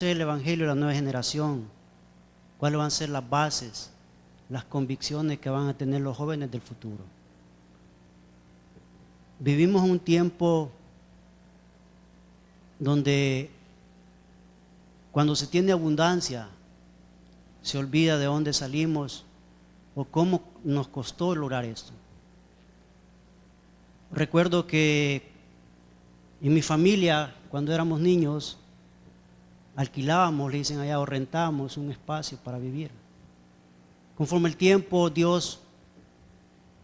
el Evangelio de la nueva generación, cuáles van a ser las bases, las convicciones que van a tener los jóvenes del futuro. Vivimos un tiempo donde cuando se tiene abundancia, se olvida de dónde salimos o cómo nos costó lograr esto. Recuerdo que en mi familia, cuando éramos niños, alquilábamos, le dicen allá, o rentábamos un espacio para vivir. Conforme el tiempo, Dios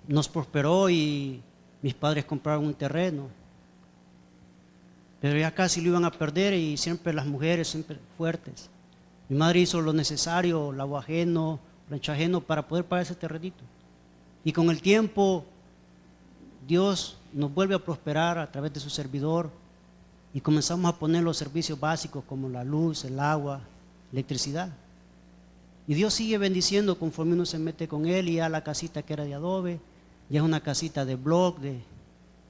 nos prosperó y mis padres compraron un terreno. Pero ya casi lo iban a perder y siempre las mujeres, siempre fuertes. Mi madre hizo lo necesario, lavó ajeno, planchó ajeno para poder pagar ese terrenito. Y con el tiempo, Dios nos vuelve a prosperar a través de su servidor y comenzamos a poner los servicios básicos como la luz, el agua, electricidad. Y Dios sigue bendiciendo conforme uno se mete con Él, y ya la casita que era de adobe, ya es una casita de bloc,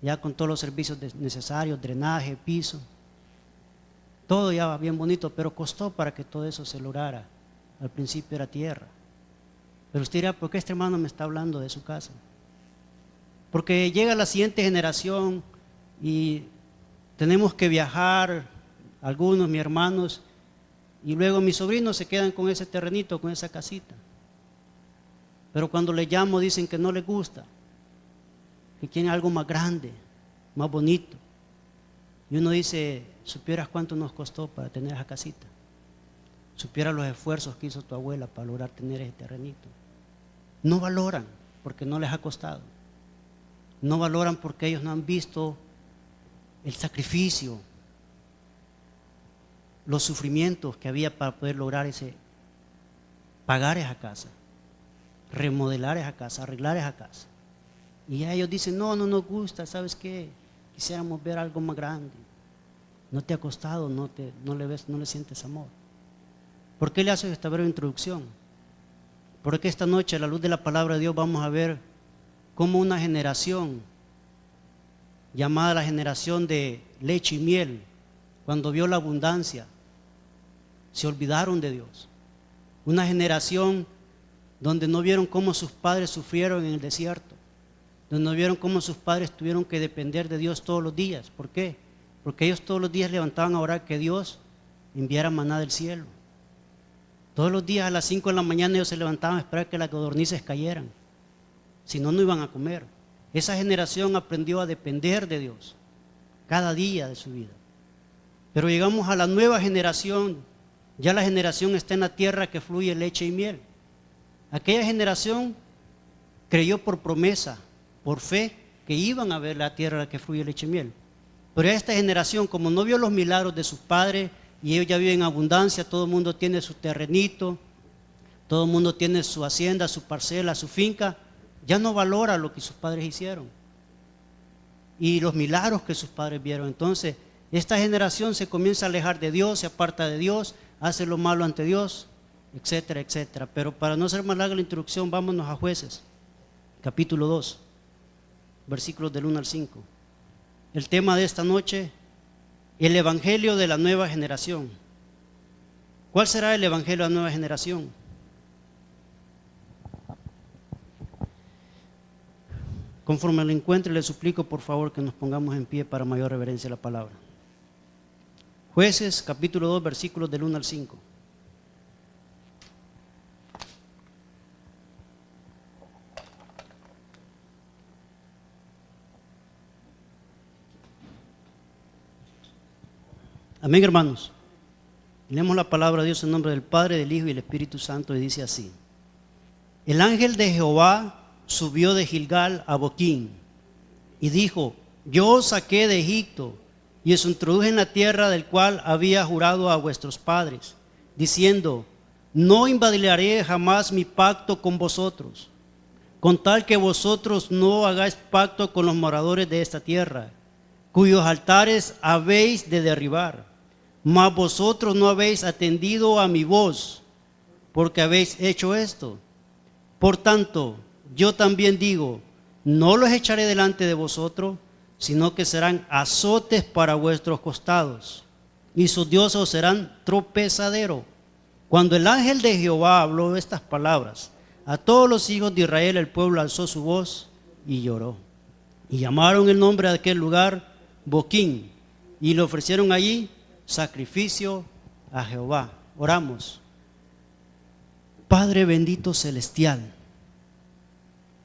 ya con todos los servicios necesarios, drenaje, piso. Todo ya va bien bonito, pero costó para que todo eso se lograra. Al principio era tierra. Pero usted dirá, ¿por qué este hermano me está hablando de su casa? Porque llega la siguiente generación y tenemos que viajar, algunos, mis hermanos, y luego mis sobrinos se quedan con ese terrenito, con esa casita. Pero cuando les llamo dicen que no les gusta, que quieren algo más grande, más bonito. Y uno dice, supieras cuánto nos costó para tener esa casita. Supieras los esfuerzos que hizo tu abuela para lograr tener ese terrenito. No valoran porque no les ha costado. No valoran porque ellos no han visto el sacrificio, los sufrimientos que había para poder lograr pagar esa casa, remodelar esa casa, arreglar esa casa. Y ya ellos dicen, no nos gusta, ¿sabes qué? Quisiéramos ver algo más grande. No te ha costado, no le sientes amor. ¿Por qué le haces esta breve introducción? Porque esta noche, a la luz de la palabra de Dios, vamos a ver cómo una generación llamada la generación de leche y miel, cuando vio la abundancia, se olvidaron de Dios. Una generación donde no vieron cómo sus padres sufrieron en el desierto, donde no vieron cómo sus padres tuvieron que depender de Dios todos los días. ¿Por qué? Porque ellos todos los días levantaban a orar que Dios enviara maná del cielo. Todos los días a las 5 de la mañana ellos se levantaban a esperar que las codornices cayeran. Si no, no iban a comer. Esa generación aprendió a depender de Dios cada día de su vida. Pero llegamos a la nueva generación. Ya la generación está en la tierra que fluye leche y miel. Aquella generación creyó por promesa, por fe, que iban a ver la tierra que fluye leche y miel. Pero esta generación, como no vio los milagros de sus padres, y ellos ya viven en abundancia, todo el mundo tiene su terrenito, todo el mundo tiene su hacienda, su parcela, su finca, ya no valora lo que sus padres hicieron y los milagros que sus padres vieron. Entonces esta generación se comienza a alejar de Dios, se aparta de Dios, hace lo malo ante Dios, etcétera, etcétera. Pero para no ser más larga la introducción, vámonos a Jueces, capítulo 2, versículos del 1 al 5. El tema de esta noche, el evangelio de la nueva generación. ¿Cuál será el evangelio de la nueva generación? Conforme lo encuentre, le suplico por favor que nos pongamos en pie para mayor reverencia a la palabra. Jueces, capítulo 2, versículos del 1 al 5. Amén, hermanos. Leemos la palabra de Dios en nombre del Padre, del Hijo y del Espíritu Santo, y dice así: El ángel de Jehová subió de Gilgal a Boquín y dijo: Yo os saqué de Egipto y os introduje en la tierra del cual había jurado a vuestros padres, diciendo: No invaldaré jamás mi pacto con vosotros, con tal que vosotros no hagáis pacto con los moradores de esta tierra, cuyos altares habéis de derribar. Mas vosotros no habéis atendido a mi voz, porque habéis hecho esto. Por tanto, yo también digo, no los echaré delante de vosotros, sino que serán azotes para vuestros costados. y sus dioses os serán tropezadero. Cuando el ángel de Jehová habló estas palabras, a todos los hijos de Israel el pueblo alzó su voz y lloró. Y llamaron el nombre de aquel lugar Boquín, y le ofrecieron allí sacrificio a Jehová. Oramos. Padre bendito celestial,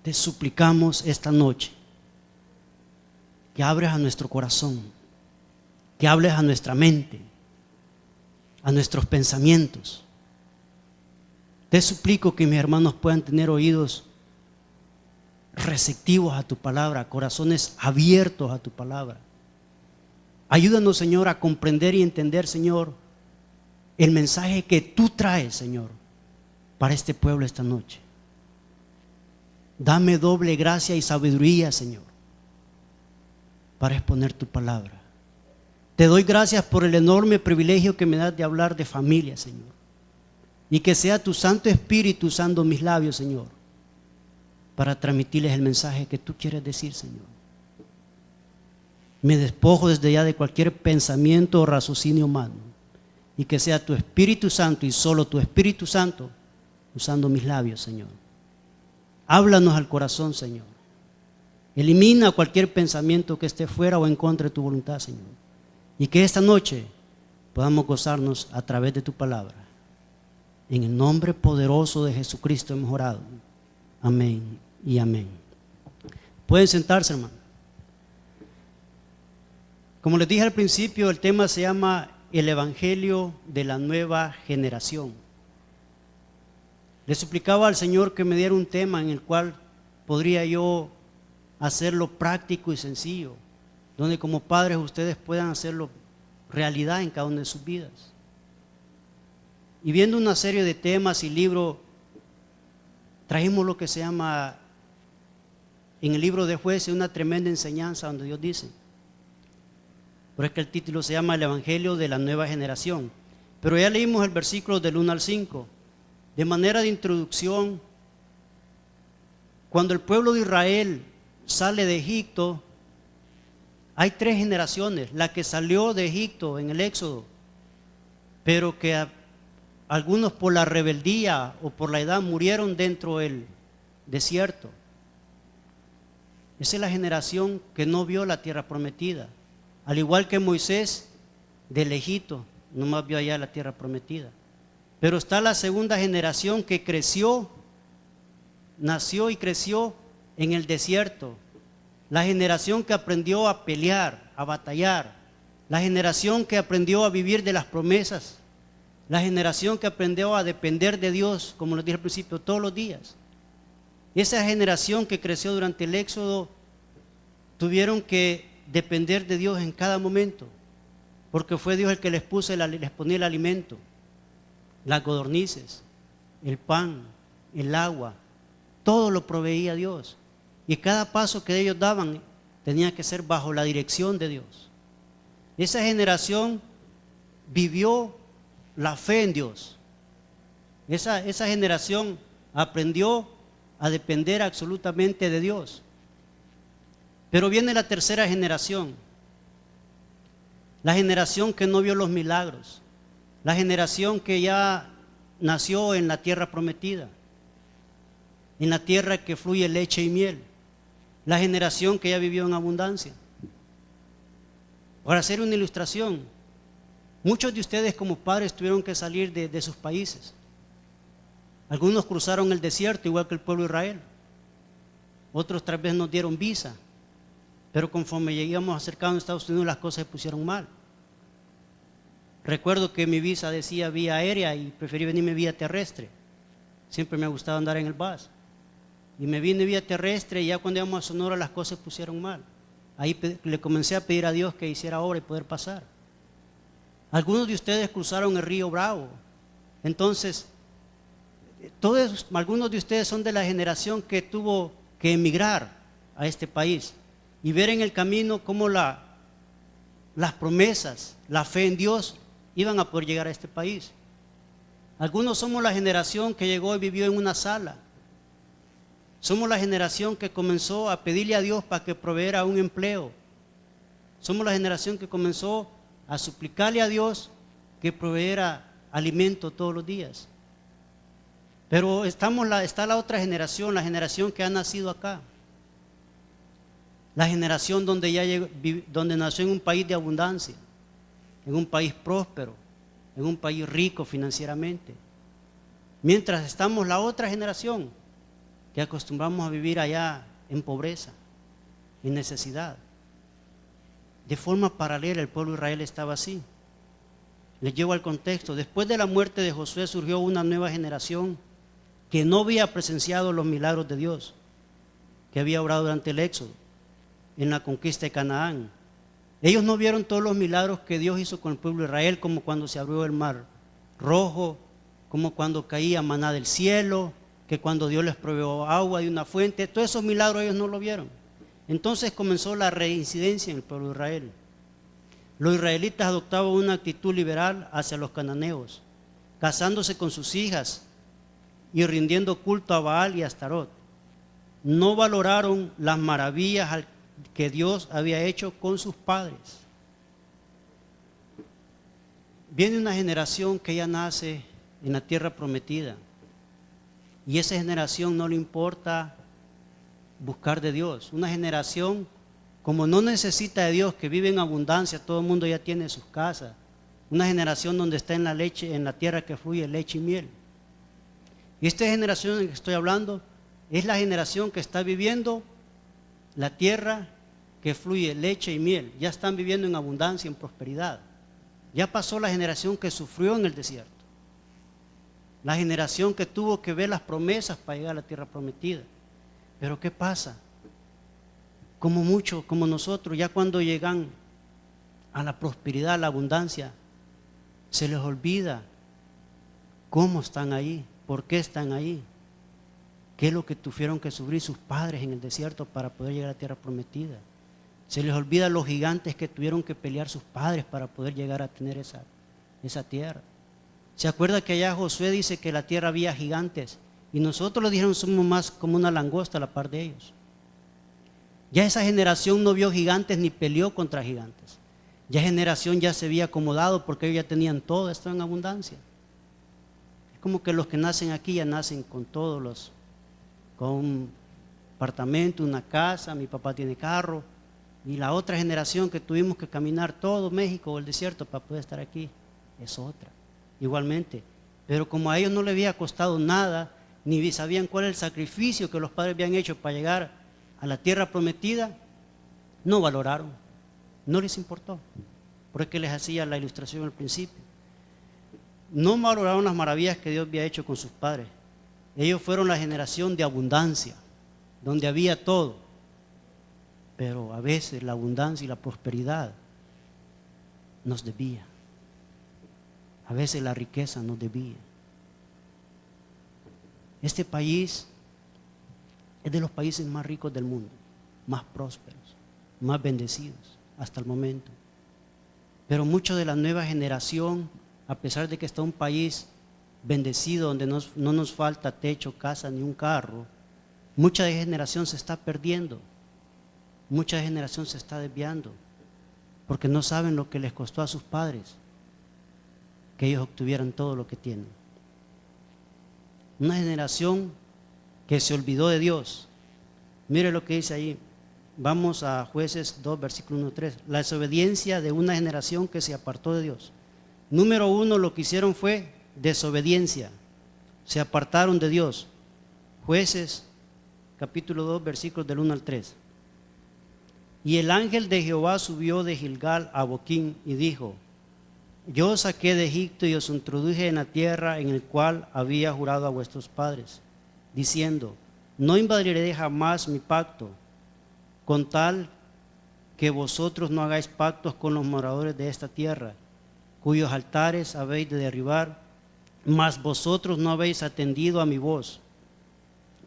te suplicamos esta noche que abres a nuestro corazón, que hables a nuestra mente, a nuestros pensamientos. Te suplico que mis hermanos puedan tener oídos receptivos a tu palabra, corazones abiertos a tu palabra. Ayúdanos, Señor, a comprender y entender, Señor, el mensaje que tú traes, Señor, para este pueblo esta noche. Dame doble gracia y sabiduría, Señor, para exponer tu palabra. Te doy gracias por el enorme privilegio que me das de hablar de familia, Señor. Y que sea tu Santo Espíritu usando mis labios, Señor, para transmitirles el mensaje que tú quieres decir, Señor. Me despojo desde ya de cualquier pensamiento o raciocinio humano. Y que sea tu Espíritu Santo y solo tu Espíritu Santo usando mis labios, Señor. Háblanos al corazón, Señor. Elimina cualquier pensamiento que esté fuera o en contra de tu voluntad, Señor. Y que esta noche podamos gozarnos a través de tu palabra. En el nombre poderoso de Jesucristo hemos orado. Amén y amén. Pueden sentarse, hermano. Como les dije al principio, el tema se llama el Evangelio de la Nueva Generación. Le suplicaba al Señor que me diera un tema en el cual podría yo hacerlo práctico y sencillo, donde como padres ustedes puedan hacerlo realidad en cada una de sus vidas. Y viendo una serie de temas y libros, trajimos lo que se llama en el libro de Jueces una tremenda enseñanza donde Dios dice, por eso que el título se llama el Evangelio de la Nueva Generación. Pero ya leímos el versículo del 1 al 5. De manera de introducción, cuando el pueblo de Israel sale de Egipto, hay 3 generaciones. La que salió de Egipto en el Éxodo, pero que algunos por la rebeldía o por la edad murieron dentro del desierto. Esa es la generación que no vio la tierra prometida. Al igual que Moisés del Egipto, nomás vio allá la tierra prometida. Pero está la segunda generación que creció, nació y creció en el desierto. La generación que aprendió a pelear, a batallar. La generación que aprendió a vivir de las promesas. La generación que aprendió a depender de Dios, como les dije al principio, todos los días. Esa generación que creció durante el Éxodo tuvieron que depender de Dios en cada momento, porque fue Dios el que les ponía el alimento, las codornices, el pan, el agua, todo lo proveía Dios. Y cada paso que ellos daban tenía que ser bajo la dirección de Dios. Esa generación vivió la fe en Dios. Esa generación aprendió a depender absolutamente de Dios. Pero viene la tercera generación, la generación que no vio los milagros, la generación que ya nació en la tierra prometida, en la tierra que fluye leche y miel, la generación que ya vivió en abundancia. Para hacer una ilustración, muchos de ustedes como padres tuvieron que salir de sus países. Algunos cruzaron el desierto igual que el pueblo de Israel, otros tal vez nos dieron visa. Pero conforme llegamos acercando a Estados Unidos, las cosas se pusieron mal. Recuerdo que mi visa decía vía aérea y preferí venirme vía terrestre. Siempre me ha gustado andar en el bus. Y me vine vía terrestre y ya cuando íbamos a Sonora las cosas se pusieron mal. Ahí le comencé a pedir a Dios que hiciera obra y poder pasar. Algunos de ustedes cruzaron el río Bravo. Entonces, algunos de ustedes son de la generación que tuvo que emigrar a este país y ver en el camino cómo las promesas, la fe en Dios iban a poder llegar a este país. Algunos somos la generación que llegó y vivió en una sala. Somos la generación que comenzó a pedirle a Dios para que proveera un empleo. Somos la generación que comenzó a suplicarle a Dios que proveyera alimento todos los días. Pero está la otra generación, la generación que ha nacido acá. La generación donde donde nació en un país de abundancia, en un país próspero, en un país rico financieramente. Mientras estamos la otra generación que acostumbramos a vivir allá en pobreza, en necesidad. De forma paralela el pueblo de Israel estaba así. Les llevo al contexto. Después de la muerte de Josué surgió una nueva generación que no había presenciado los milagros de Dios, que había obrado durante el éxodo, en la conquista de Canaán. Ellos no vieron todos los milagros que Dios hizo con el pueblo de Israel, como cuando se abrió el mar rojo, como cuando caía maná del cielo, que cuando Dios les proveyó agua de una fuente. Todos esos milagros ellos no lo vieron. Entonces comenzó la reincidencia en el pueblo de Israel. Los israelitas adoptaban una actitud liberal hacia los cananeos, casándose con sus hijas y rindiendo culto a Baal y a Astarot. No valoraron las maravillas que Dios había hecho con sus padres. Viene una generación que ya nace en la tierra prometida, y esa generación no le importa buscar de Dios. Una generación como no necesita de Dios, que vive en abundancia, todo el mundo ya tiene sus casas. Una generación donde está en la leche, en la tierra que fluye leche y miel. Y esta generación de la que estoy hablando es la generación que está viviendo la tierra que fluye leche y miel. Ya están viviendo en abundancia, en prosperidad. Ya pasó la generación que sufrió en el desierto. La generación que tuvo que ver las promesas para llegar a la tierra prometida. Pero ¿qué pasa? Como muchos, como nosotros, ya cuando llegan a la prosperidad, a la abundancia, se les olvida cómo están ahí, por qué están ahí, qué es lo que tuvieron que sufrir sus padres en el desierto para poder llegar a la tierra prometida. Se les olvida los gigantes que tuvieron que pelear sus padres para poder llegar a tener esa tierra. ¿Se acuerda que allá Josué dice que en la tierra había gigantes? Y nosotros les dijeron somos más como una langosta a la par de ellos. Ya esa generación no vio gigantes ni peleó contra gigantes. Ya generación ya se había acomodado porque ellos ya tenían todo esto en abundancia. Es como que los que nacen aquí ya nacen con todos con un apartamento, una casa, mi papá tiene carro. Y la otra generación que tuvimos que caminar todo México o el desierto para poder estar aquí es otra. Igualmente, pero como a ellos no les había costado nada, ni sabían cuál era el sacrificio que los padres habían hecho para llegar a la tierra prometida, no valoraron, no les importó, porque les hacía la ilustración al principio. No valoraron las maravillas que Dios había hecho con sus padres. Ellos fueron la generación de abundancia, donde había todo, pero a veces la abundancia y la prosperidad nos desvía. A veces la riqueza nos desvía. Este país es de los países más ricos del mundo, más prósperos, más bendecidos hasta el momento. Pero mucho de la nueva generación, a pesar de que está un país bendecido donde no nos falta techo, casa ni un carro, mucha de generación se está perdiendo, mucha generación se está desviando, porque no saben lo que les costó a sus padres que ellos obtuvieran todo lo que tienen. Una generación que se olvidó de Dios. Mire lo que dice ahí. Vamos a Jueces 2, versículo 1-3. La desobediencia de una generación que se apartó de Dios. Número 1, lo que hicieron fue desobediencia. Se apartaron de Dios. Jueces, capítulo 2, versículos del 1-3. Y el ángel de Jehová subió de Gilgal a Boquín y dijo: Yo os saqué de Egipto y os introduje en la tierra en el cual había jurado a vuestros padres, diciendo: No invadiré jamás mi pacto, con tal que vosotros no hagáis pactos con los moradores de esta tierra, cuyos altares habéis de derribar, mas vosotros no habéis atendido a mi voz.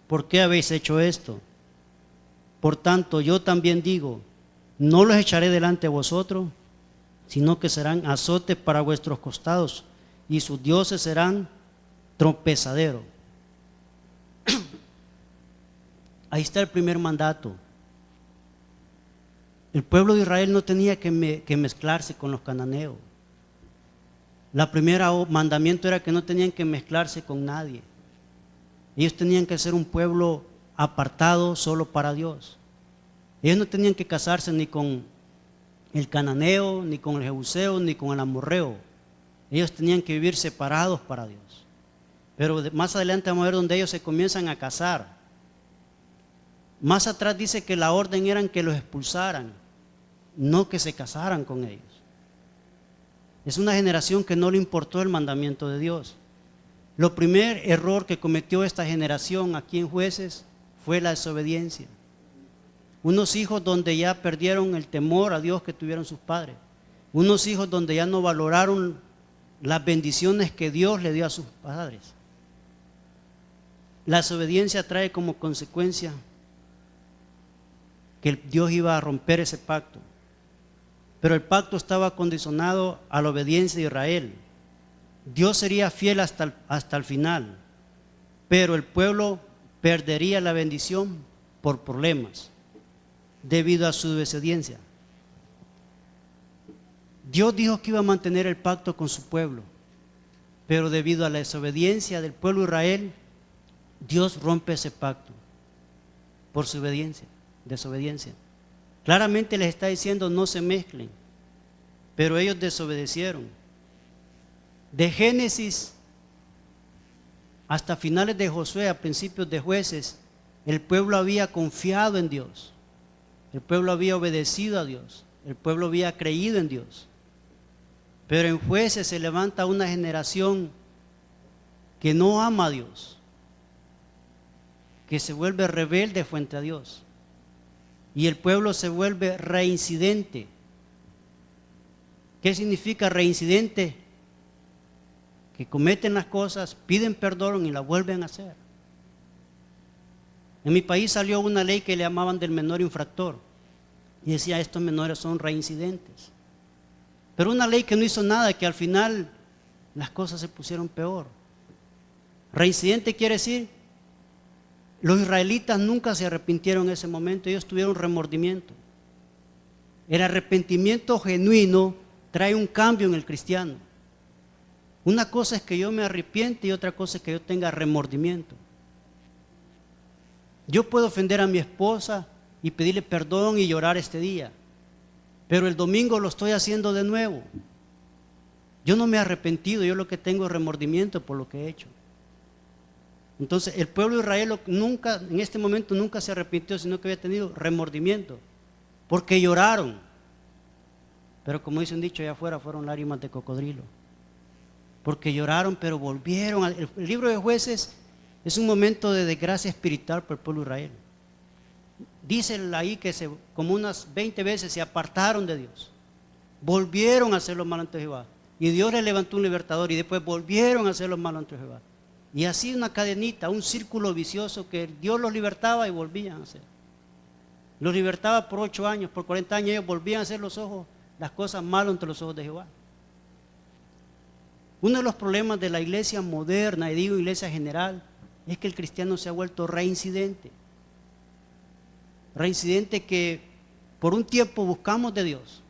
¿Por qué habéis hecho esto? Por tanto, yo también digo: no los echaré delante de vosotros, sino que serán azotes para vuestros costados, y sus dioses serán tropezadero. Ahí está el primer mandato. El pueblo de Israel no tenía que mezclarse con los cananeos. La primera mandamiento era que no tenían que mezclarse con nadie. Ellos tenían que ser un pueblo apartado solo para Dios. Ellos no tenían que casarse ni con el cananeo, ni con el jebuseo, ni con el amorreo. Ellos tenían que vivir separados para Dios. Pero más adelante vamos a ver donde ellos se comienzan a casar. Más atrás dice que la orden era que los expulsaran, no que se casaran con ellos. Es una generación que no le importó el mandamiento de Dios. Lo primer error que cometió esta generación aquí en Jueces fue la desobediencia. Unos hijos donde ya perdieron el temor a Dios que tuvieron sus padres. Unos hijos donde ya no valoraron las bendiciones que Dios le dio a sus padres. La desobediencia trae como consecuencia que Dios iba a romper ese pacto. Pero el pacto estaba condicionado a la obediencia de Israel. Dios sería fiel hasta el final, pero el pueblo perdería la bendición por problemas debido a su desobediencia. Dios dijo que iba a mantener el pacto con su pueblo, pero debido a la desobediencia del pueblo de Israel, Dios rompe ese pacto por su desobediencia. Claramente les está diciendo no se mezclen, pero ellos desobedecieron. De Génesis hasta finales de Josué, a principios de Jueces, el pueblo había confiado en Dios, el pueblo había obedecido a Dios, el pueblo había creído en Dios. Pero en Jueces se levanta una generación que no ama a Dios, que se vuelve rebelde frente a Dios. Y el pueblo se vuelve reincidente. ¿Qué significa reincidente? Que cometen las cosas, piden perdón y las vuelven a hacer. En mi país salió una ley que le llamaban del menor infractor. Y decía, estos menores son reincidentes. Pero una ley que no hizo nada, que al final las cosas se pusieron peor. Reincidente quiere decir, los israelitas nunca se arrepintieron en ese momento, ellos tuvieron remordimiento. El arrepentimiento genuino trae un cambio en el cristiano. Una cosa es que yo me arrepiente y otra cosa es que yo tenga remordimiento. Yo puedo ofender a mi esposa y pedirle perdón y llorar este día, pero el domingo lo estoy haciendo de nuevo. Yo no me he arrepentido, yo lo que tengo es remordimiento por lo que he hecho. Entonces el pueblo de Israel nunca, en este momento nunca se arrepintió, sino que había tenido remordimiento, porque lloraron. Pero como dice un dicho allá afuera, fueron lágrimas de cocodrilo. Porque lloraron, pero volvieron. El libro de Jueces es un momento de desgracia espiritual para el pueblo de Israel. Dice ahí que como unas 20 veces se apartaron de Dios. Volvieron a hacer lo malo ante Jehová. Y Dios les levantó un libertador y después volvieron a hacer lo malo ante Jehová. Y así una cadenita, un círculo vicioso que Dios los libertaba y volvían a hacer. Los libertaba por 8 años, por 40 años, ellos volvían a hacer las cosas malas ante los ojos de Jehová. Uno de los problemas de la iglesia moderna, y digo iglesia general, es que el cristiano se ha vuelto reincidente. Reincidente que por un tiempo buscamos de Dios,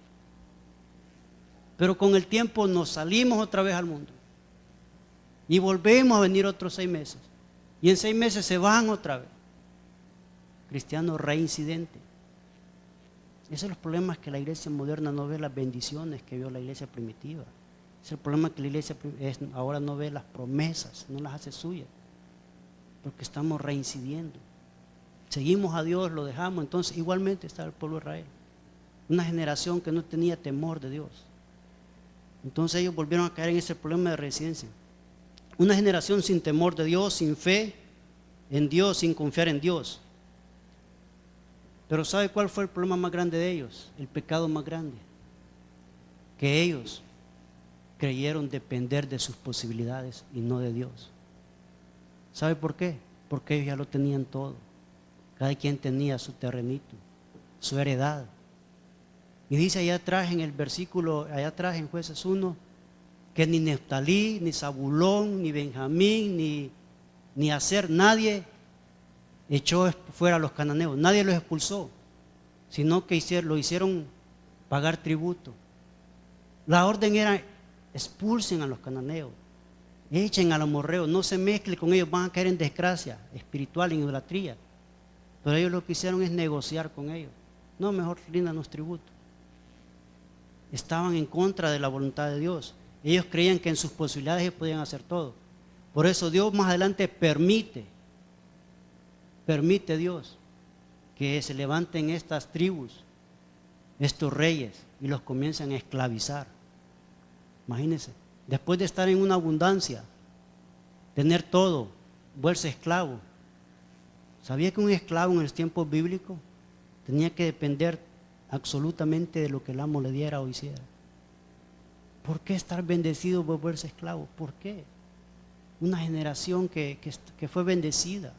pero con el tiempo nos salimos otra vez al mundo. Y volvemos a venir otros 6 meses. Y en 6 meses se van otra vez. Cristiano reincidente. Esos son los problemas que la iglesia moderna no ve las bendiciones que vio la iglesia primitiva. Ese es el problema que la iglesia ahora no ve las promesas, no las hace suyas. Porque estamos reincidiendo. Seguimos a Dios, lo dejamos. Entonces igualmente está el pueblo de Israel. Una generación que no tenía temor de Dios. Entonces ellos volvieron a caer en ese problema de reincidencia. Una generación sin temor de Dios, sin fe en Dios, sin confiar en Dios. Pero ¿sabe cuál fue el problema más grande de ellos? El pecado más grande. Que ellos creyeron depender de sus posibilidades y no de Dios. ¿Sabe por qué? Porque ellos ya lo tenían todo. Cada quien tenía su terrenito, su heredad. Y dice allá atrás en el versículo, allá atrás en Jueces 1, que ni Neftalí, ni Zabulón, ni Benjamín, ni Aser, nadie echó fuera a los cananeos, nadie los expulsó, sino que lo hicieron pagar tributo. La orden era: expulsen a los cananeos, echen al amorreo, no se mezcle con ellos, van a caer en desgracia espiritual, en idolatría. Pero ellos lo que hicieron es negociar con ellos. No, mejor ríndanos tributo. Estaban en contra de la voluntad de Dios. Ellos creían que en sus posibilidades ellos podían hacer todo. Por eso Dios más adelante permite Dios que se levanten estas tribus, estos reyes, y los comiencen a esclavizar. Imagínense, después de estar en una abundancia, tener todo, volverse esclavo. ¿Sabía que un esclavo en el tiempo bíblico tenía que depender absolutamente de lo que el amo le diera o hiciera? ¿Por qué estar bendecido volverse esclavo? ¿Por qué? Una generación que fue bendecida.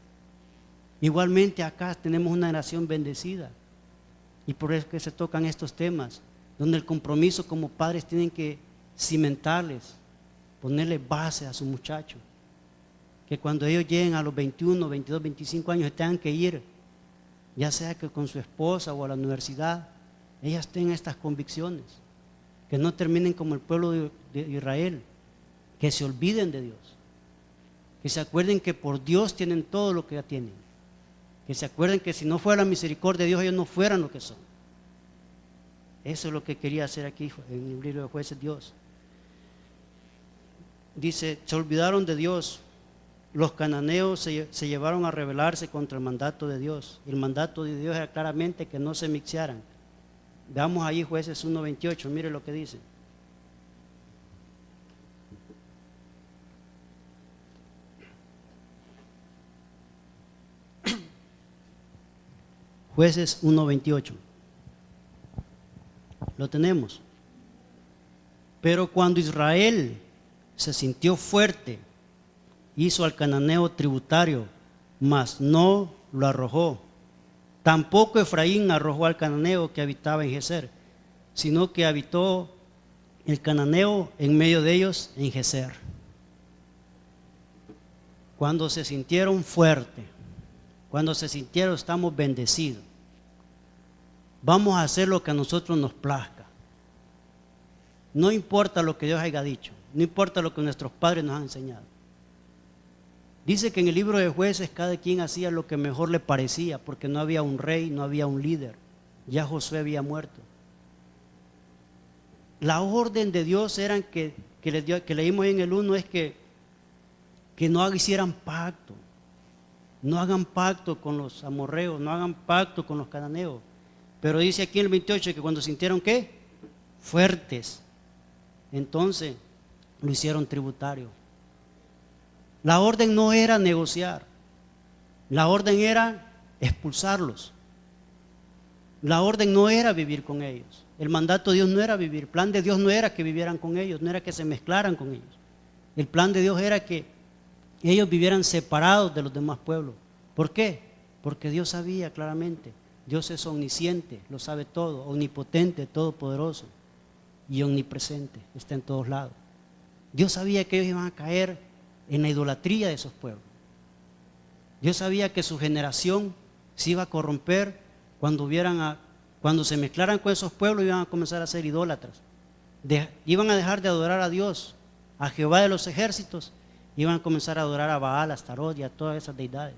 Igualmente acá tenemos una generación bendecida. Y por eso que se tocan estos temas, donde el compromiso como padres tienen que cimentarles, ponerle base a sus muchachos. Que cuando ellos lleguen a los 21, 22, 25 años tengan que ir, ya sea que con su esposa o a la universidad, ellas tengan estas convicciones. Que no terminen como el pueblo de Israel, que se olviden de Dios. Que se acuerden que por Dios tienen todo lo que ya tienen. Que se acuerden que si no fuera la misericordia de Dios, ellos no fueran lo que son. Eso es lo que quería hacer aquí en el libro de Jueces Dios. Dice: se olvidaron de Dios. Los cananeos se llevaron a rebelarse contra el mandato de Dios. El mandato de Dios era claramente que no se mixearan. Veamos ahí Jueces 1:28, mire lo que dice. Jueces 1:28. Lo tenemos. Pero cuando Israel se sintió fuerte, hizo al cananeo tributario, mas no lo arrojó. Tampoco Efraín arrojó al cananeo que habitaba en Geser, sino que habitó el cananeo en medio de ellos en Geser. Cuando se sintieron fuertes, cuando se sintieron estamos bendecidos, vamos a hacer lo que a nosotros nos plazca. No importa lo que Dios haya dicho, no importa lo que nuestros padres nos han enseñado. Dice que en el libro de Jueces cada quien hacía lo que mejor le parecía, porque no había un rey, no había un líder. Ya Josué había muerto. La orden de Dios era que leímos en el 1 es que no hicieran pacto. No hagan pacto con los amorreos, no hagan pacto con los cananeos. Pero dice aquí en el 28 que cuando sintieron ¿qué? Fuertes, entonces lo hicieron tributario. La orden no era negociar, la orden era expulsarlos. La orden no era vivir con ellos. El mandato de Dios no era vivir. El plan de Dios no era que vivieran con ellos, no era que se mezclaran con ellos. El plan de Dios era que ellos vivieran separados de los demás pueblos. ¿Por qué? Porque Dios sabía claramente. Dios es omnisciente, lo sabe todo, omnipotente, todopoderoso y omnipresente, está en todos lados. Dios sabía que ellos iban a caer en la idolatría de esos pueblos. Dios sabía que su generación se iba a corromper cuando se mezclaran con esos pueblos, iban a comenzar a ser idólatras. Iban a dejar de adorar a Dios, a Jehová de los ejércitos, iban a comenzar a adorar a Baal, a Astarot y a todas esas deidades.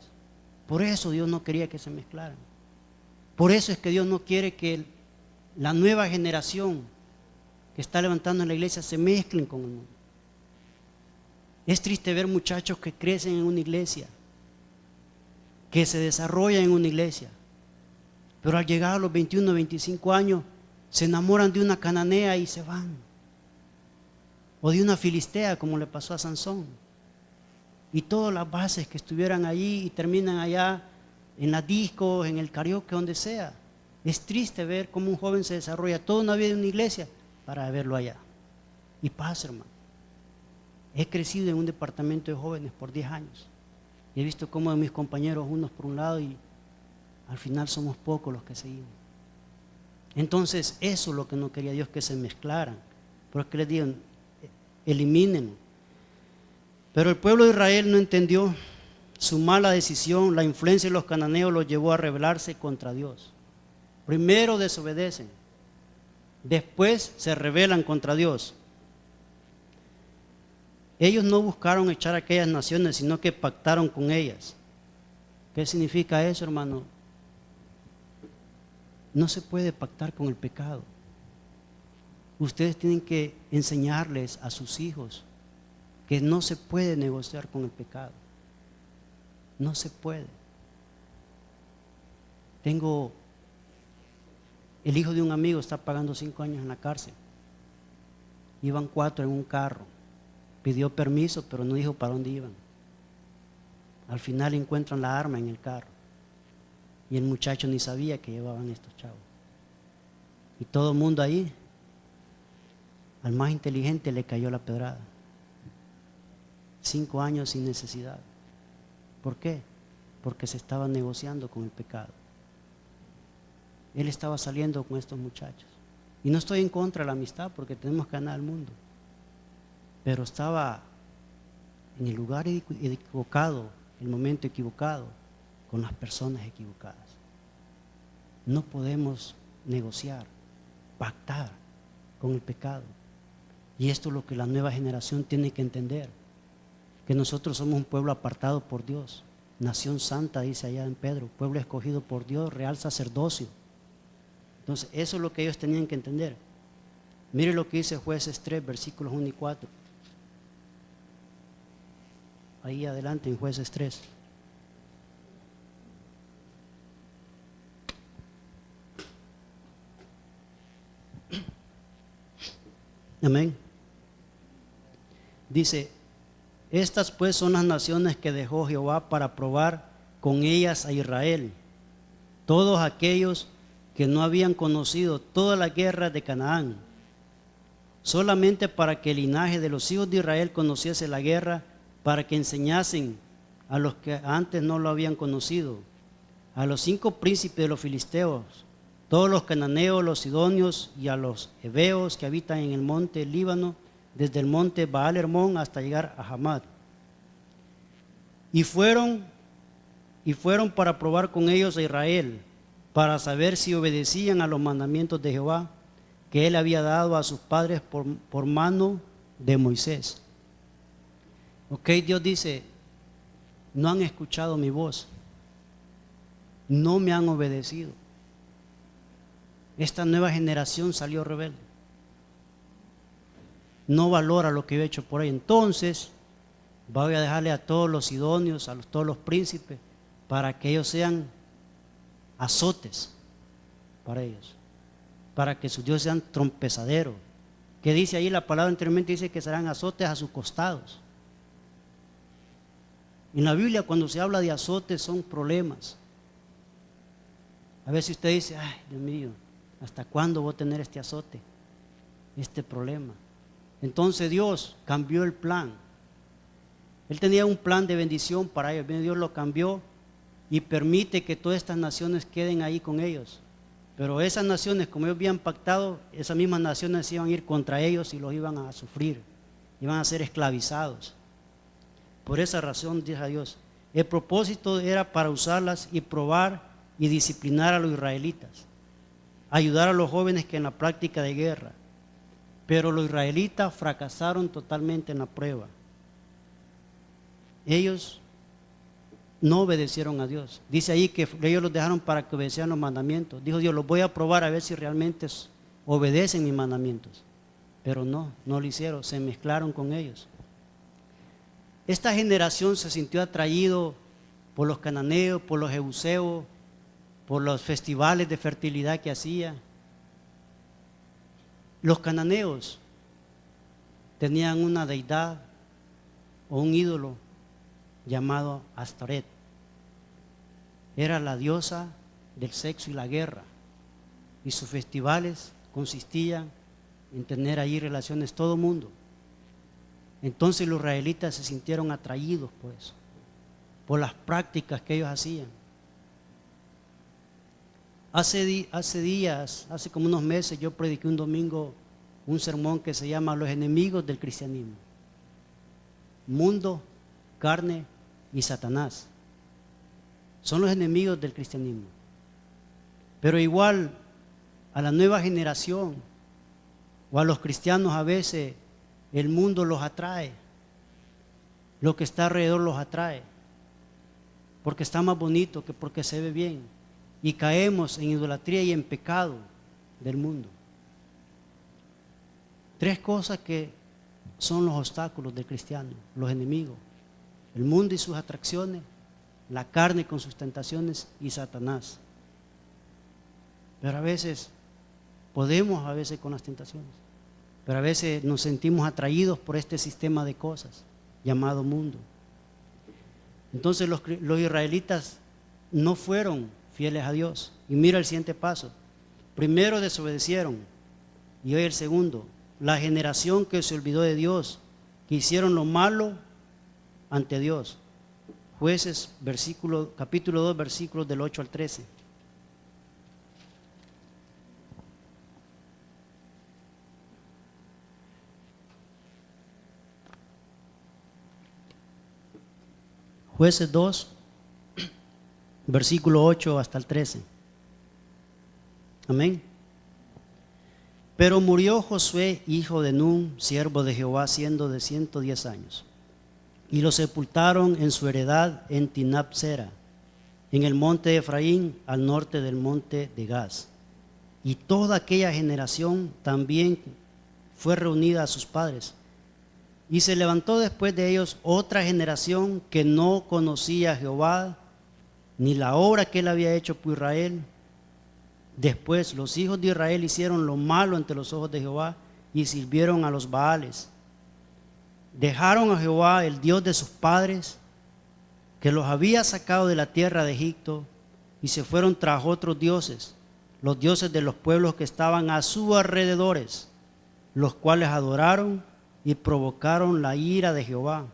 Por eso Dios no quería que se mezclaran. Por eso es que Dios no quiere que la nueva generación que está levantando en la iglesia se mezclen con el mundo. Es triste ver muchachos que crecen en una iglesia, que se desarrollan en una iglesia, pero al llegar a los 21, 25 años se enamoran de una cananea y se van, o de una filistea como le pasó a Sansón, y todas las bases que estuvieran allí y terminan allá en las discos, en el karaoke, donde sea. Es triste ver cómo un joven se desarrolla toda una vida en una iglesia para verlo allá. Y pasa, hermano. He crecido en un departamento de jóvenes por 10 años. Y he visto cómo mis compañeros, unos por un lado, y al final somos pocos los que seguimos. Entonces, eso es lo que no quería Dios, que se mezclaran. Porque les digan, elimínenlo. Pero el pueblo de Israel no entendió. Su mala decisión, la influencia de los cananeos los llevó a rebelarse contra Dios. Primero desobedecen, después se rebelan contra Dios. Ellos no buscaron echar a aquellas naciones, sino que pactaron con ellas. ¿Qué significa eso, hermano? No se puede pactar con el pecado. Ustedes tienen que enseñarles a sus hijos que no se puede negociar con el pecado. No se puede. Tengo el hijo de un amigo, está pagando 5 años en la cárcel. Iban 4 en un carro. Pidió permiso, pero no dijo para dónde iban. Al final encuentran la arma en el carro. Y el muchacho ni sabía que llevaban estos chavos. Y todo el mundo ahí, al más inteligente le cayó la pedrada. 5 años sin necesidad. ¿Por qué? Porque se estaba negociando con el pecado. Él estaba saliendo con estos muchachos. Y no estoy en contra de la amistad, porque tenemos que ganar al mundo. Pero estaba en el lugar equivocado, el momento equivocado, con las personas equivocadas. No podemos negociar, pactar con el pecado. Y esto es lo que la nueva generación tiene que entender, que nosotros somos un pueblo apartado por Dios, nación santa, dice allá en Pedro, pueblo escogido por Dios, real sacerdocio. Entonces eso es lo que ellos tenían que entender. Mire lo que dice Jueces 3, versículos 1 y 4. Ahí adelante en Jueces 3. Amén. Dice: estas pues son las naciones que dejó Jehová para probar con ellas a Israel, todos aquellos que no habían conocido toda la guerra de Canaán, solamente para que el linaje de los hijos de Israel conociese la guerra, para que enseñasen a los que antes no lo habían conocido, a los 5 príncipes de los filisteos, todos los cananeos, los sidonios y a los heveos que habitan en el monte Líbano, desde el monte Baal Hermón hasta llegar a Hamad. Y fueron para probar con ellos a Israel, para saber si obedecían a los mandamientos de Jehová, que él había dado a sus padres por mano de Moisés. Ok, Dios dice: no han escuchado mi voz, no me han obedecido. Esta nueva generación salió rebelde, no valora lo que yo he hecho por ahí. Entonces voy a dejarle a todos los sidonios, todos los príncipes, para que ellos sean azotes para ellos, para que sus dioses sean trompezaderos. Que dice ahí la palabra anteriormente, dice que serán azotes a sus costados. En la Biblia, cuando se habla de azotes, son problemas. A veces usted dice: ay, Dios mío, ¿hasta cuándo voy a tener este azote, este problema? Entonces Dios cambió el plan. Él tenía un plan de bendición para ellos. Dios lo cambió y permite que todas estas naciones queden ahí con ellos. Pero esas naciones, como ellos habían pactado, esas mismas naciones iban a ir contra ellos y los iban a sufrir, iban a ser esclavizados. Por esa razón, dice a Dios, el propósito era para usarlas y probar y disciplinar a los israelitas, ayudar a los jóvenes que en la práctica de guerra. Pero los israelitas fracasaron totalmente en la prueba. Ellos no obedecieron a Dios. Dice ahí que ellos los dejaron para que obedecieran los mandamientos. Dijo Dios: los voy a probar a ver si realmente obedecen mis mandamientos. Pero no lo hicieron, se mezclaron con ellos. Esta generación se sintió atraído por los cananeos, por los jebuseos, por los festivales de fertilidad que hacía. Los cananeos tenían una deidad o un ídolo llamado Astoret. Era la diosa del sexo y la guerra, y sus festivales consistían en tener ahí relaciones todo mundo. Entonces los israelitas se sintieron atraídos por eso, por las prácticas que ellos hacían. Hace como unos meses, yo prediqué un domingo un sermón que se llama Los enemigos del cristianismo: mundo, carne y Satanás. Son los enemigos del cristianismo. Pero igual a la nueva generación o a los cristianos a veces el mundo los atrae, lo que está alrededor los atrae, porque está más bonito que porque se ve bien, y caemos en idolatría y en pecado del mundo. 3 cosas que son los obstáculos del cristiano, los enemigos: el mundo y sus atracciones, la carne con sus tentaciones y Satanás. Pero a veces podemos con las tentaciones, pero a veces nos sentimos atraídos por este sistema de cosas llamado mundo. Entonces los israelitas no fueron fieles a Dios. Y mira el siguiente paso: primero desobedecieron, y hoy el segundo, la generación que se olvidó de Dios, que hicieron lo malo ante Dios. Jueces capítulo 2 versículos del 8 al 13. Jueces 2 versículo 8 hasta el 13. Amén. Pero murió Josué, hijo de Nun, siervo de Jehová, siendo de 110 años. Y lo sepultaron en su heredad en Timnat-Sera, en el monte de Efraín, al norte del monte de Gaz. Y toda aquella generación también fue reunida a sus padres. Y se levantó después de ellos otra generación que no conocía a Jehová, ni la obra que él había hecho por Israel. Después los hijos de Israel hicieron lo malo ante los ojos de Jehová y sirvieron a los Baales. Dejaron a Jehová, el Dios de sus padres, que los había sacado de la tierra de Egipto, y se fueron tras otros dioses, los dioses de los pueblos que estaban a sus alrededores, los cuales adoraron y provocaron la ira de Jehová.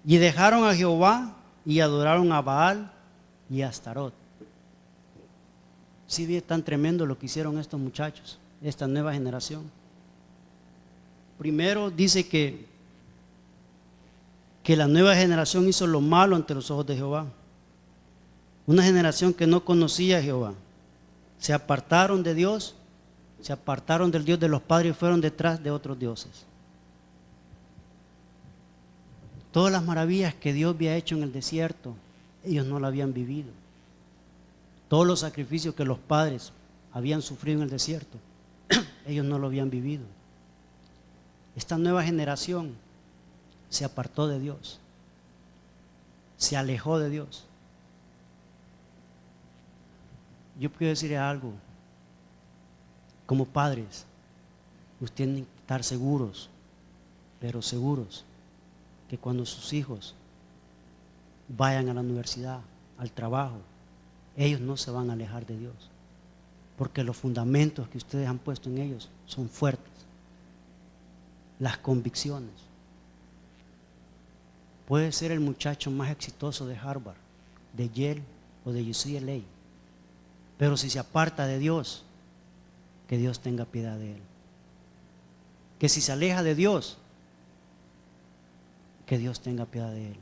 Y dejaron a Jehová y adoraron a Baal y a Astarot. Sí, es tan tremendo lo que hicieron estos muchachos, esta nueva generación. Primero dice que la nueva generación hizo lo malo ante los ojos de Jehová. Una generación que no conocía a Jehová. Se apartaron de Dios, se apartaron del Dios de los padres y fueron detrás de otros dioses. Todas las maravillas que Dios había hecho en el desierto, ellos no la habían vivido. Todos los sacrificios que los padres habían sufrido en el desierto, ellos no lo habían vivido. Esta nueva generación se apartó de Dios, se alejó de Dios. Yo quiero decirle algo: como padres, ustedes tienen que estar seguros, pero seguros, que cuando sus hijos vayan a la universidad, al trabajo, ellos no se van a alejar de Dios, porque los fundamentos que ustedes han puesto en ellos son fuertes. Las convicciones. Puede ser el muchacho más exitoso de Harvard, de Yale o de UCLA, pero si se aparta de Dios, que Dios tenga piedad de él. Que si se aleja de Dios, que Dios tenga piedad de él.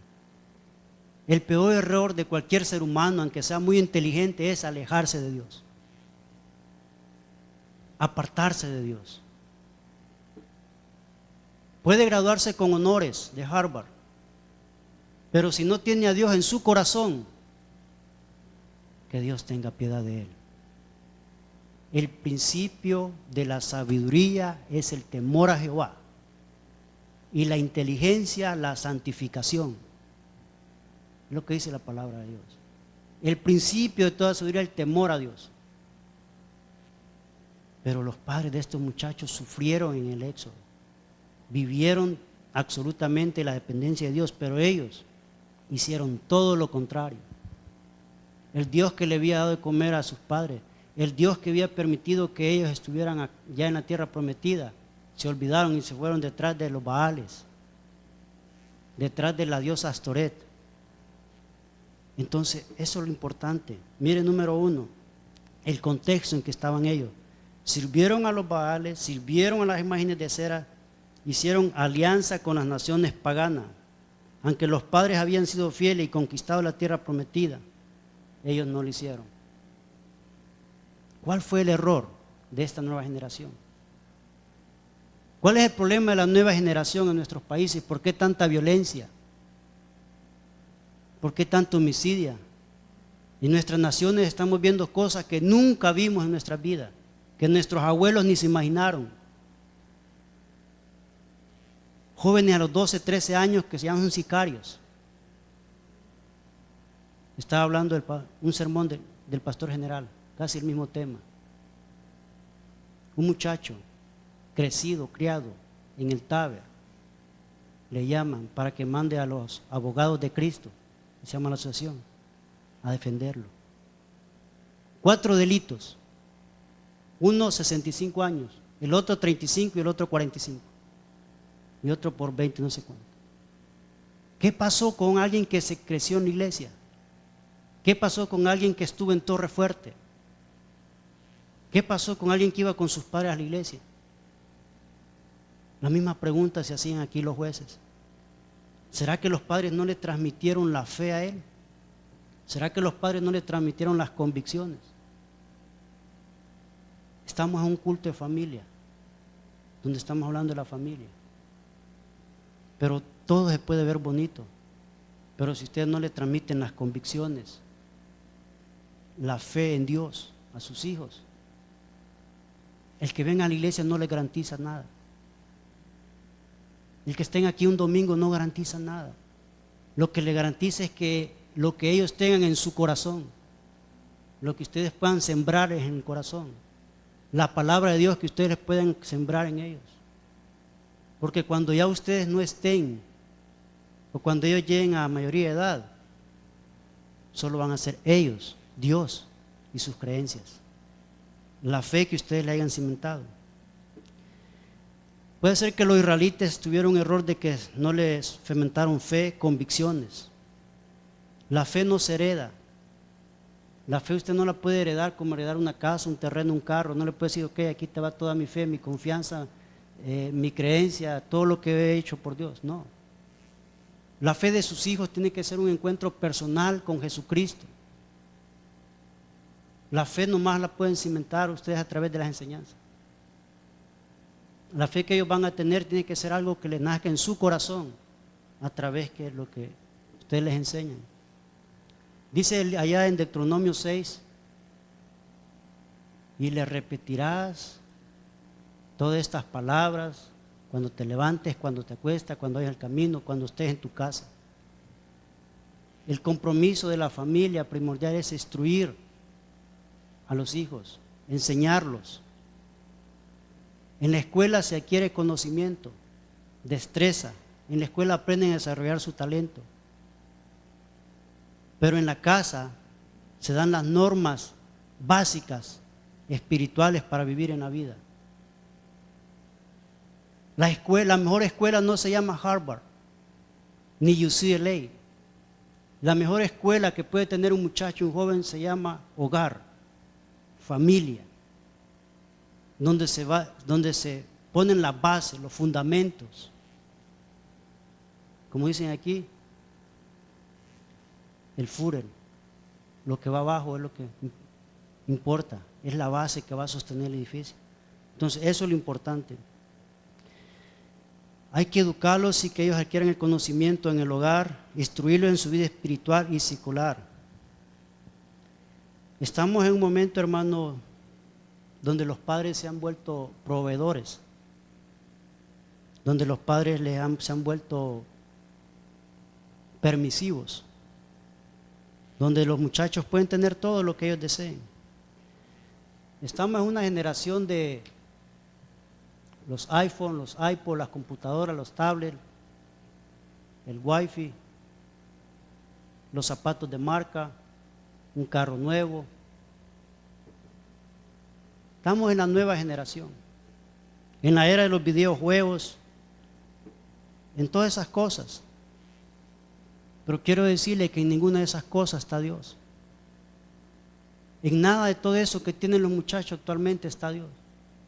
El peor error de cualquier ser humano, aunque sea muy inteligente, es alejarse de Dios, apartarse de Dios. Puede graduarse con honores de Harvard, pero si no tiene a Dios en su corazón, que Dios tenga piedad de él. El principio de la sabiduría es el temor a Jehová, y la inteligencia, la santificación. Es lo que dice la palabra de Dios. El principio de toda sabiduría es el temor a Dios. Pero los padres de estos muchachos sufrieron en el éxodo, vivieron absolutamente la dependencia de Dios, pero ellos hicieron todo lo contrario. El Dios que le había dado de comer a sus padres, el Dios que había permitido que ellos estuvieran ya en la tierra prometida, se olvidaron y se fueron detrás de los Baales, detrás de la diosa Astoret. Entonces, eso es lo importante. Mire, número 1, el contexto en que estaban ellos. Sirvieron a los Baales, sirvieron a las imágenes de cera, hicieron alianza con las naciones paganas. Aunque los padres habían sido fieles y conquistado la tierra prometida, ellos no lo hicieron. ¿Cuál fue el error de esta nueva generación? ¿Cuál es el problema de la nueva generación en nuestros países? ¿Por qué tanta violencia? ¿Por qué tanto homicidio? En nuestras naciones estamos viendo cosas que nunca vimos en nuestras vidas, que nuestros abuelos ni se imaginaron. Jóvenes a los 12, 13 años que se llaman sicarios. Estaba hablando un sermón del pastor general, casi el mismo tema. Un muchacho crecido, criado en el Taber, le llaman para que mande a los abogados de Cristo, que se llama la asociación, a defenderlo. 4 delitos, uno 65 años, el otro 35 y el otro 45, y otro por 20, no sé cuánto. ¿Qué pasó con alguien que se creció en la iglesia? ¿Qué pasó con alguien que estuvo en Torre Fuerte? ¿Qué pasó con alguien que iba con sus padres a la iglesia? La misma pregunta se hacían aquí los jueces. ¿Será que los padres no le transmitieron la fe a él? ¿Será que los padres no le transmitieron las convicciones? Estamos en un culto de familia, donde estamos hablando de la familia. Pero todo se puede ver bonito. Pero si ustedes no le transmiten las convicciones, la fe en Dios a sus hijos, el que venga a la iglesia no le garantiza nada. El que estén aquí un domingo no garantiza nada. Lo que le garantiza es que lo que ellos tengan en su corazón, lo que ustedes puedan sembrar en el corazón, la palabra de Dios que ustedes puedan sembrar en ellos. Porque cuando ya ustedes no estén, o cuando ellos lleguen a mayoría de edad, solo van a ser ellos, Dios y sus creencias, la fe que ustedes le hayan cimentado. Puede ser que los israelitas tuvieron un error de que no les fomentaron fe, convicciones. La fe no se hereda. La fe usted no la puede heredar como heredar una casa, un terreno, un carro. No le puede decir, ok, aquí te va toda mi fe, mi confianza, mi creencia, todo lo que he hecho por Dios. No. La fe de sus hijos tiene que ser un encuentro personal con Jesucristo. La fe nomás la pueden cimentar ustedes a través de las enseñanzas. La fe que ellos van a tener tiene que ser algo que les nazca en su corazón a través de lo que ustedes les enseñan. Dice allá en Deuteronomio 6, y le repetirás todas estas palabras cuando te levantes, cuando te acuestas, cuando vayas al camino, cuando estés en tu casa. El compromiso de la familia primordial es instruir a los hijos, enseñarlos. En la escuela se adquiere conocimiento, destreza. En la escuela aprenden a desarrollar su talento. Pero en la casa se dan las normas básicas espirituales para vivir en la vida. La mejor escuela no se llama Harvard ni UCLA. La mejor escuela que puede tener un muchacho, un joven, se llama hogar, familia, donde se ponen las bases, los fundamentos. Como dicen aquí, el Führer, lo que va abajo es lo que importa, es la base que va a sostener el edificio. Entonces eso es lo importante. Hay que educarlos y que ellos adquieran el conocimiento en el hogar, instruirlos en su vida espiritual y secular. Estamos en un momento, hermano, donde los padres se han vuelto proveedores, donde los padres se han vuelto permisivos, donde los muchachos pueden tener todo lo que ellos deseen. Estamos en una generación de los iPhone, los iPod, las computadoras, los tablets, el Wi-Fi, los zapatos de marca, un carro nuevo. Estamos en la nueva generación, en la era de los videojuegos, en todas esas cosas. Pero quiero decirle que en ninguna de esas cosas está Dios. En nada de todo eso que tienen los muchachos actualmente está Dios.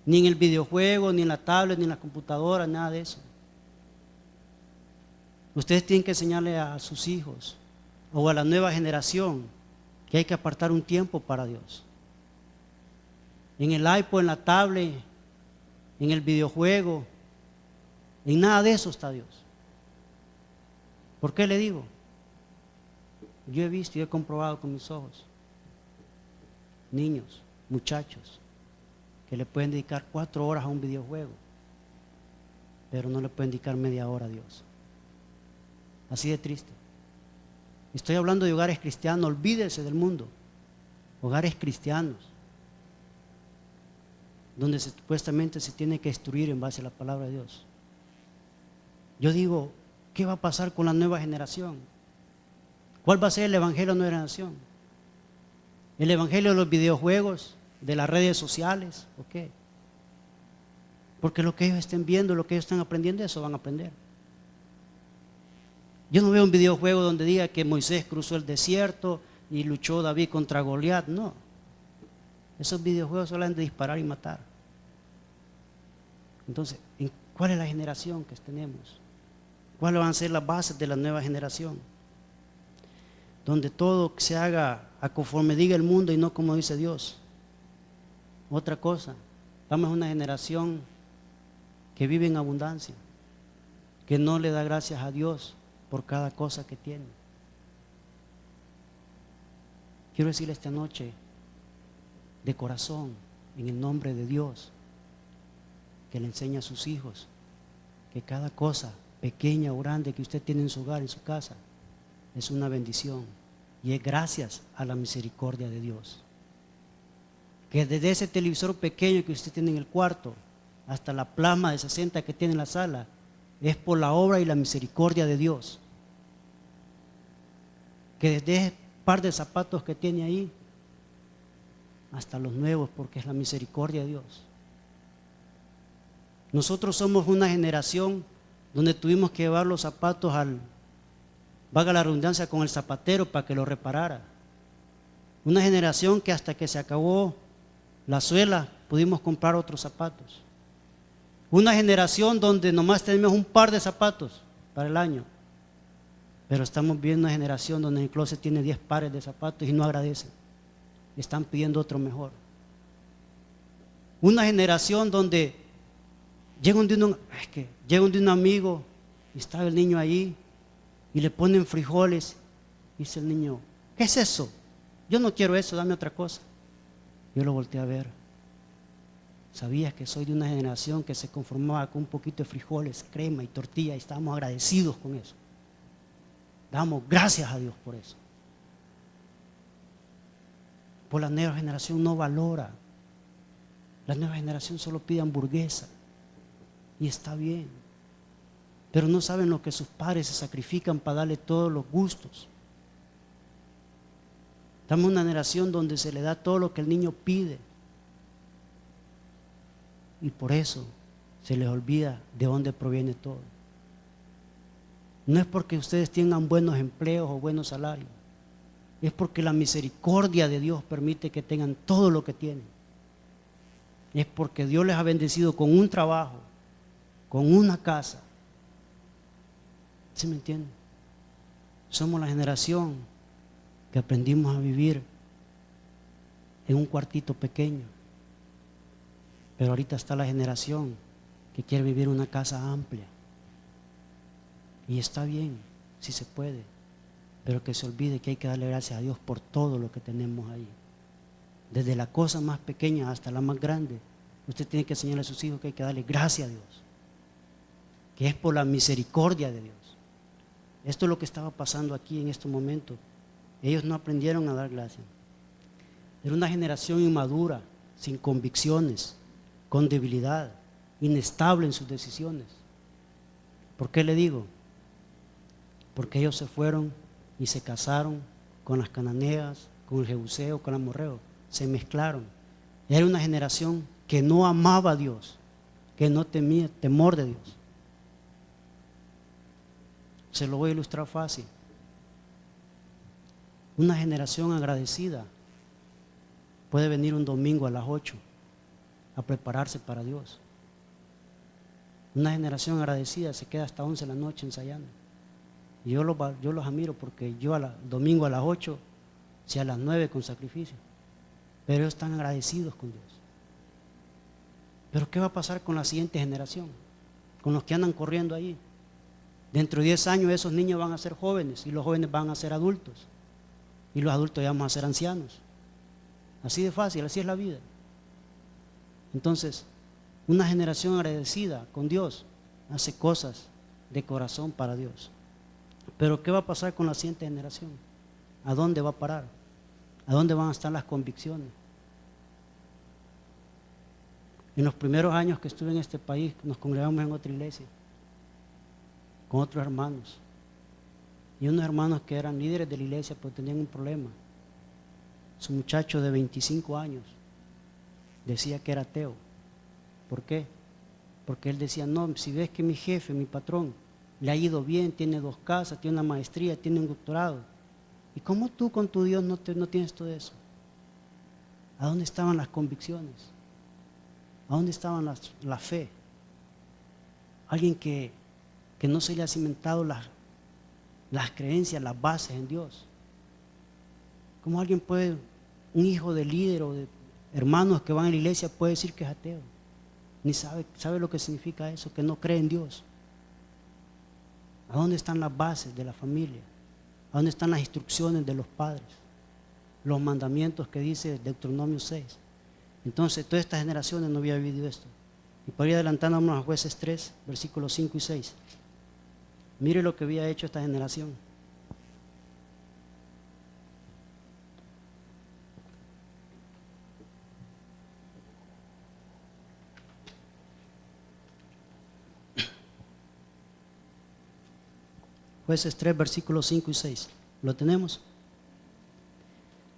Ni en el videojuego, ni en la tablet, ni en la computadora, nada de eso. Ustedes tienen que enseñarle a sus hijos o a la nueva generación que hay que apartar un tiempo para Dios. en el iPod, en la tablet, en el videojuego. En nada de eso está Dios. ¿Por qué le digo? Yo he visto y he comprobado con mis ojos niños, muchachos, que le pueden dedicar 4 horas a un videojuego, pero no le pueden dedicar media hora a Dios. Así de triste. Estoy hablando de hogares cristianos, olvídese del mundo. Hogares cristianos, donde supuestamente se tiene que instruir en base a la palabra de Dios. Yo digo, ¿qué va a pasar con la nueva generación? ¿Cuál va a ser el evangelio de la nueva generación? ¿El evangelio de los videojuegos, de las redes sociales o qué? Porque lo que ellos estén viendo, lo que ellos están aprendiendo, eso van a aprender. Yo no veo un videojuego donde diga que Moisés cruzó el desierto y luchó David contra Goliat, no. Esos videojuegos solo han de disparar y matar. Entonces, ¿cuál es la generación que tenemos? ¿Cuáles van a ser las bases de la nueva generación? Donde todo se haga a conforme diga el mundo y no como dice Dios. Otra cosa, estamos en una generación que vive en abundancia, que no le da gracias a Dios por cada cosa que tiene. Quiero decirle esta noche, de corazón, en el nombre de Dios, que le enseñe a sus hijos que cada cosa, pequeña o grande, que usted tiene en su hogar, en su casa, es una bendición y es gracias a la misericordia de Dios. Que desde ese televisor pequeño que usted tiene en el cuarto hasta la plasma de 60 que tiene en la sala, es por la obra y la misericordia de Dios. Que desde ese par de zapatos que tiene ahí hasta los nuevos, porque es la misericordia de Dios. Nosotros somos una generación donde tuvimos que llevar los zapatos valga la redundancia, con el zapatero para que lo reparara. Una generación que hasta que se acabó la suela pudimos comprar otros zapatos. Una generación donde nomás tenemos un par de zapatos para el año, pero estamos viendo una generación donde el closet tiene 10 pares de zapatos y no agradecen, están pidiendo otro mejor. Una generación donde llegan de un amigo y está el niño ahí y le ponen frijoles y dice el niño, ¿qué es eso? Yo no quiero eso, dame otra cosa. Yo lo volteé a ver. ¿Sabías que soy de una generación que se conformaba con un poquito de frijoles, crema y tortilla y estábamos agradecidos con eso? Damos gracias a Dios por eso. Por la nueva generación no valora. La nueva generación solo pide hamburguesa y está bien, pero no saben lo que sus padres se sacrifican para darle todos los gustos. Estamos en una generación donde se le da todo lo que el niño pide y por eso se les olvida de dónde proviene todo. No es porque ustedes tengan buenos empleos o buenos salarios, es porque la misericordia de Dios permite que tengan todo lo que tienen. Es porque Dios les ha bendecido con un trabajo, con una casa. ¿Sí me entienden? Somos la generación que aprendimos a vivir en un cuartito pequeño, pero ahorita está la generación que quiere vivir en una casa amplia. Y está bien, si se puede, pero que se olvide que hay que darle gracias a Dios por todo lo que tenemos ahí. Desde la cosa más pequeña hasta la más grande, usted tiene que enseñarle a sus hijos que hay que darle gracias a Dios, que es por la misericordia de Dios. Esto es lo que estaba pasando aquí en estos momentos. Ellos no aprendieron a dar gracias. Era una generación inmadura, sin convicciones, con debilidad, inestable en sus decisiones. ¿Por qué le digo? Porque ellos se fueron y se casaron con las cananeas, con el jebuseo, con el amorreo. Se mezclaron. Era una generación que no amaba a Dios, que no temía, temor de Dios. Se lo voy a ilustrar fácil. Una generación agradecida puede venir un domingo a las 8 a prepararse para Dios. Una generación agradecida se queda hasta 11 de la noche ensayando. Y yo los admiro porque yo domingo a las 8, si a las 9 con sacrificio. Pero ellos están agradecidos con Dios. Pero ¿qué va a pasar con la siguiente generación? Con los que andan corriendo ahí. Dentro de 10 años esos niños van a ser jóvenes y los jóvenes van a ser adultos. Y los adultos ya vamos a ser ancianos. Así de fácil, así es la vida. Entonces, una generación agradecida con Dios hace cosas de corazón para Dios. Pero ¿qué va a pasar con la siguiente generación? ¿A dónde va a parar? ¿A dónde van a estar las convicciones? En los primeros años que estuve en este país, nos congregamos en otra iglesia, con otros hermanos. Y unos hermanos que eran líderes de la iglesia, pues tenían un problema. Su muchacho de 25 años decía que era ateo. ¿Por qué? Porque él decía, no, si ves que mi jefe, mi patrón, le ha ido bien, tiene 2 casas, tiene una maestría, tiene un doctorado. ¿Y cómo tú con tu Dios no tienes todo eso? ¿A dónde estaban las convicciones? ¿A dónde estaban la fe? Alguien que no se le ha cimentado las creencias, las bases en Dios. ¿Cómo alguien puede, un hijo de líder o de hermanos que van a la iglesia puede decir que es ateo? Ni sabe lo que significa eso, que no cree en Dios. ¿A dónde están las bases de la familia? ¿A dónde están las instrucciones de los padres? Los mandamientos que dice Deuteronomio 6. Entonces, todas estas generaciones no había vivido esto. Y para ir adelantándonos a Jueces 3, versículos 5 y 6. Mire lo que había hecho esta generación. Jueces 3, versículos 5 y 6. ¿Lo tenemos?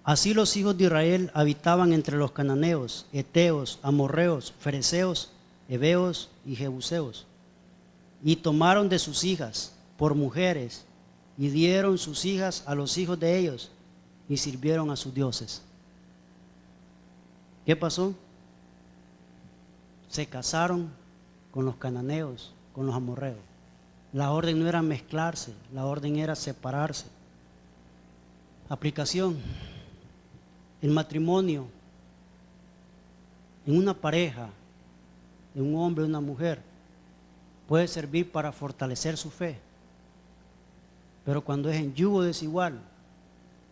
Así los hijos de Israel habitaban entre los cananeos, heteos, amorreos, fereceos, heveos y jebuseos. Y tomaron de sus hijas por mujeres y dieron sus hijas a los hijos de ellos y sirvieron a sus dioses. ¿Qué pasó? Se casaron con los cananeos, con los amorreos. La orden no era mezclarse, la orden era separarse. Aplicación. El matrimonio en una pareja, en un hombre y una mujer, puede servir para fortalecer su fe. Pero cuando es en yugo desigual,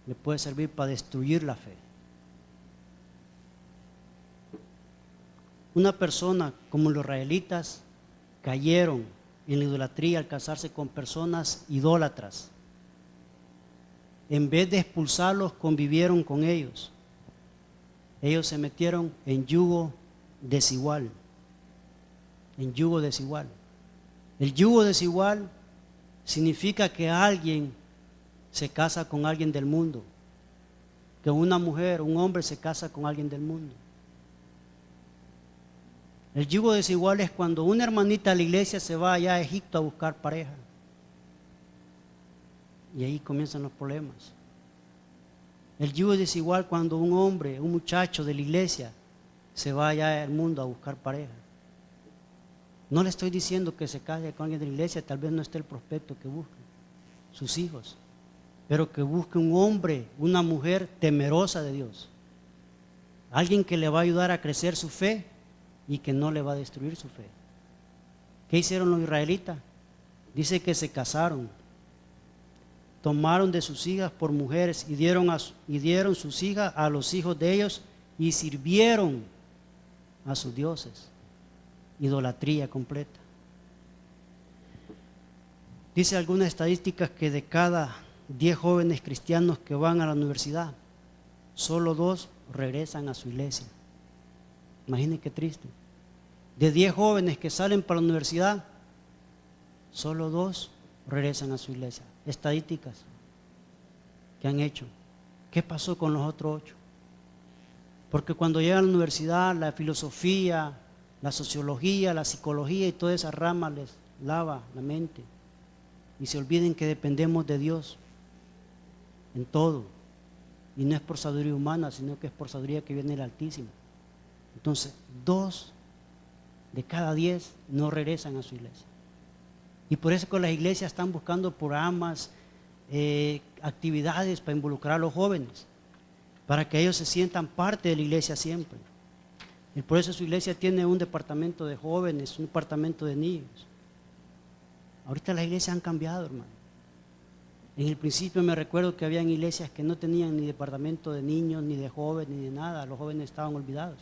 le puede servir para destruir la fe. Una persona como los israelitas cayeron en la idolatría al casarse con personas idólatras. En vez de expulsarlos, convivieron con ellos. Ellos se metieron en yugo desigual. En yugo desigual. El yugo desigual significa que alguien se casa con alguien del mundo. Que una mujer, un hombre se casa con alguien del mundo. El yugo desigual es cuando una hermanita de la iglesia se va allá a Egipto a buscar pareja. Y ahí comienzan los problemas. El yugo es desigual cuando un hombre, un muchacho de la iglesia, se va allá al mundo a buscar pareja. No le estoy diciendo que se case con alguien de la iglesia, tal vez no esté el prospecto que busque, sus hijos, pero que busque un hombre, una mujer temerosa de Dios. Alguien que le va a ayudar a crecer su fe y que no le va a destruir su fe. ¿Qué hicieron los israelitas? Dice que se casaron. Tomaron de sus hijas por mujeres y dieron sus hijas a los hijos de ellos y sirvieron a sus dioses. Idolatría completa. Dice algunas estadísticas que de cada 10 jóvenes cristianos que van a la universidad, solo 2 regresan a su iglesia. Imaginen qué triste. De 10 jóvenes que salen para la universidad, solo 2 regresan a su iglesia. Estadísticas que han hecho. ¿Qué pasó con los otros 8? Porque cuando llegan a la universidad, la filosofía, la sociología, la psicología y toda esa rama les lava la mente. Y se olviden que dependemos de Dios en todo. Y no es por sabiduría humana, sino que es por sabiduría que viene del Altísimo. Entonces, 2 de cada 10 no regresan a su iglesia. Y por eso que las iglesias están buscando programas, actividades para involucrar a los jóvenes, para que ellos se sientan parte de la iglesia siempre. Y por eso su iglesia tiene un departamento de jóvenes, un departamento de niños. Ahorita las iglesias han cambiado, hermano. En el principio me recuerdo que habían iglesias que no tenían ni departamento de niños, ni de jóvenes, ni de nada. Los jóvenes estaban olvidados.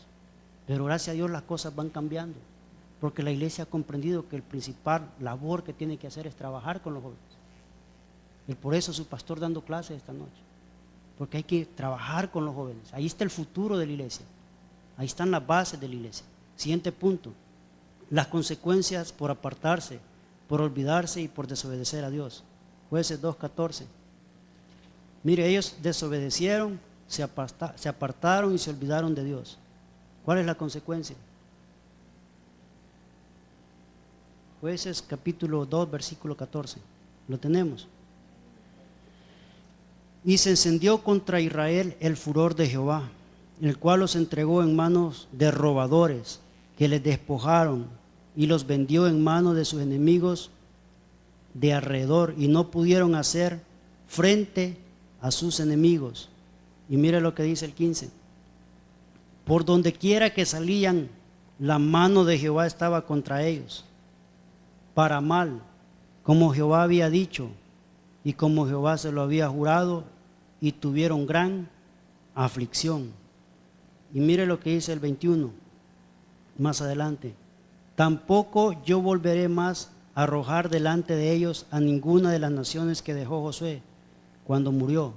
Pero gracias a Dios las cosas van cambiando. Porque la iglesia ha comprendido que el principal labor que tiene que hacer es trabajar con los jóvenes. Y por eso su pastor dando clases esta noche. Porque hay que trabajar con los jóvenes. Ahí está el futuro de la iglesia. Ahí están las bases de la iglesia. Siguiente punto. Las consecuencias por apartarse, por olvidarse y por desobedecer a Dios. Jueces 2:14. Mire, ellos desobedecieron, se apartaron y se olvidaron de Dios. ¿Cuál es la consecuencia? Jueces capítulo 2, versículo 14. ¿Lo tenemos? Y se encendió contra Israel el furor de Jehová, el cual los entregó en manos de robadores, que les despojaron y los vendió en manos de sus enemigos de alrededor, y no pudieron hacer frente a sus enemigos. Y mire lo que dice el 15. Por donde quiera que salían, la mano de Jehová estaba contra ellos, para mal, como Jehová había dicho, y como Jehová se lo había jurado, y tuvieron gran aflicción. Y mire lo que dice el 21, más adelante. Tampoco yo volveré más a arrojar delante de ellos a ninguna de las naciones que dejó Josué cuando murió,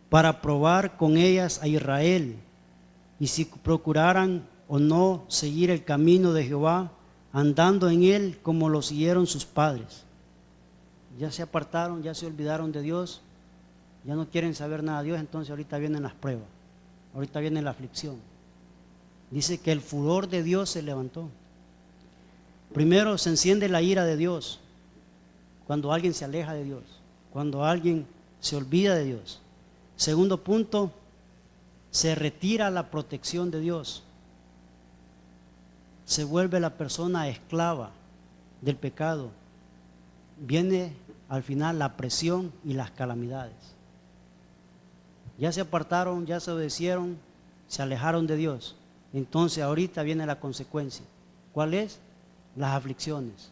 para probar con ellas a Israel, y si procuraran o no seguir el camino de Jehová, andando en él como lo siguieron sus padres. Ya se apartaron, ya se olvidaron de Dios, ya no quieren saber nada de Dios. Entonces ahorita vienen las pruebas, ahorita viene la aflicción. Dice que el furor de Dios se levantó. Primero se enciende la ira de Dios cuando alguien se aleja de Dios, cuando alguien se olvida de Dios. Segundo punto, se retira la protección de Dios. Se vuelve la persona esclava del pecado. Viene al final la presión y las calamidades. Ya se apartaron, ya se obedecieron, se alejaron de Dios. Entonces ahorita viene la consecuencia. ¿Cuál es? Las aflicciones,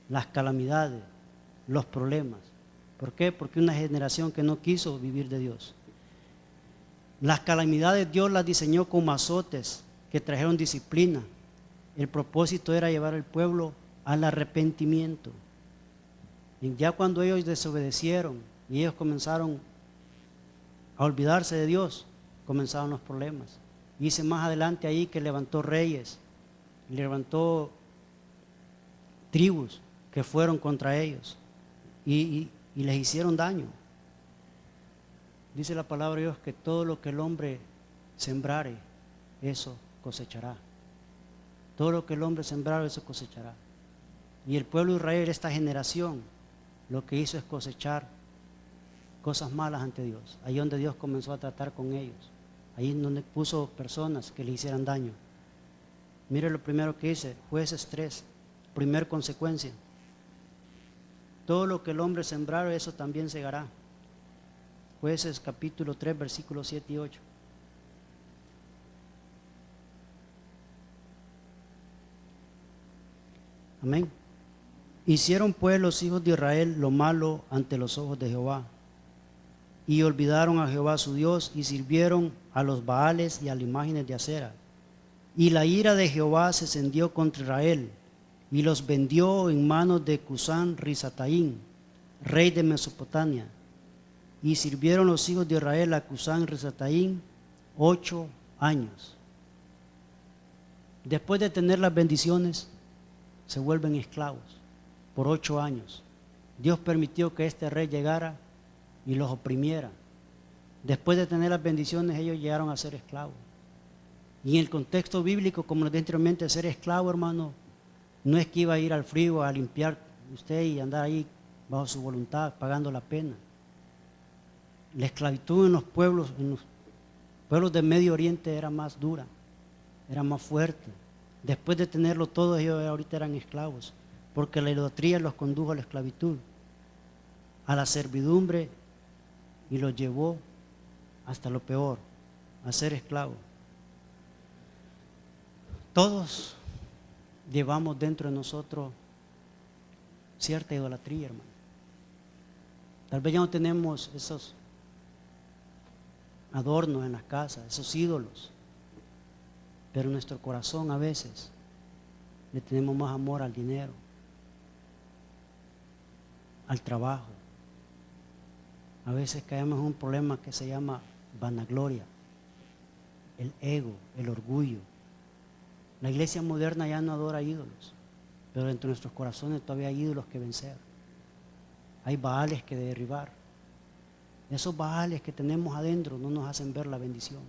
las calamidades, los problemas. ¿Por qué? Porque una generación que no quiso vivir de Dios. Las calamidades Dios las diseñó como azotes que trajeron disciplina. El propósito era llevar al pueblo al arrepentimiento. Y ya cuando ellos desobedecieron y ellos comenzaron a olvidarse de Dios, comenzaron los problemas. Dice más adelante ahí que levantó reyes, levantó tribus que fueron contra ellos y les hicieron daño. Dice la palabra de Dios que todo lo que el hombre sembrare, eso cosechará. Todo lo que el hombre sembrare, eso cosechará. Y el pueblo de Israel, esta generación, lo que hizo es cosechar cosas malas ante Dios. Ahí donde Dios comenzó a tratar con ellos. Ahí donde puso personas que le hicieran daño. Mire lo primero que dice, Jueces 3, primer consecuencia. Todo lo que el hombre sembrare, eso también segará. Jueces capítulo 3, versículos 7 y 8. Amén. Hicieron pues los hijos de Israel lo malo ante los ojos de Jehová, y olvidaron a Jehová su Dios, y sirvieron a los Baales y a las imágenes de acera. Y la ira de Jehová se encendió contra Israel, y los vendió en manos de Cusán Risataín, rey de Mesopotamia. Y sirvieron los hijos de Israel a Cusán Risataín 8 años. Después de tener las bendiciones, se vuelven esclavos por 8 años. Dios permitió que este rey llegara y los oprimiera. Después de tener las bendiciones, ellos llegaron a ser esclavos. Y en el contexto bíblico, como les dije anteriormente, ser esclavo, hermano, no es que iba a ir al frío a limpiar usted y andar ahí bajo su voluntad, pagando la pena. La esclavitud en los pueblos de Medio Oriente era más dura, era más fuerte. Después de tenerlo todo, ellos ahorita eran esclavos, porque la idolatría los condujo a la esclavitud, a la servidumbre, y los llevó hasta lo peor, a ser esclavos. Todos llevamos dentro de nosotros cierta idolatría, hermano. Tal vez ya no tenemos esos adornos en las casas, esos ídolos, pero en nuestro corazón a veces le tenemos más amor al dinero, al trabajo. A veces caemos en un problema que se llama vanagloria, el ego, el orgullo. La iglesia moderna ya no adora ídolos, pero dentro de nuestros corazones todavía hay ídolos que vencer. Hay baales que derribar. Esos baales que tenemos adentro no nos hacen ver la bendición.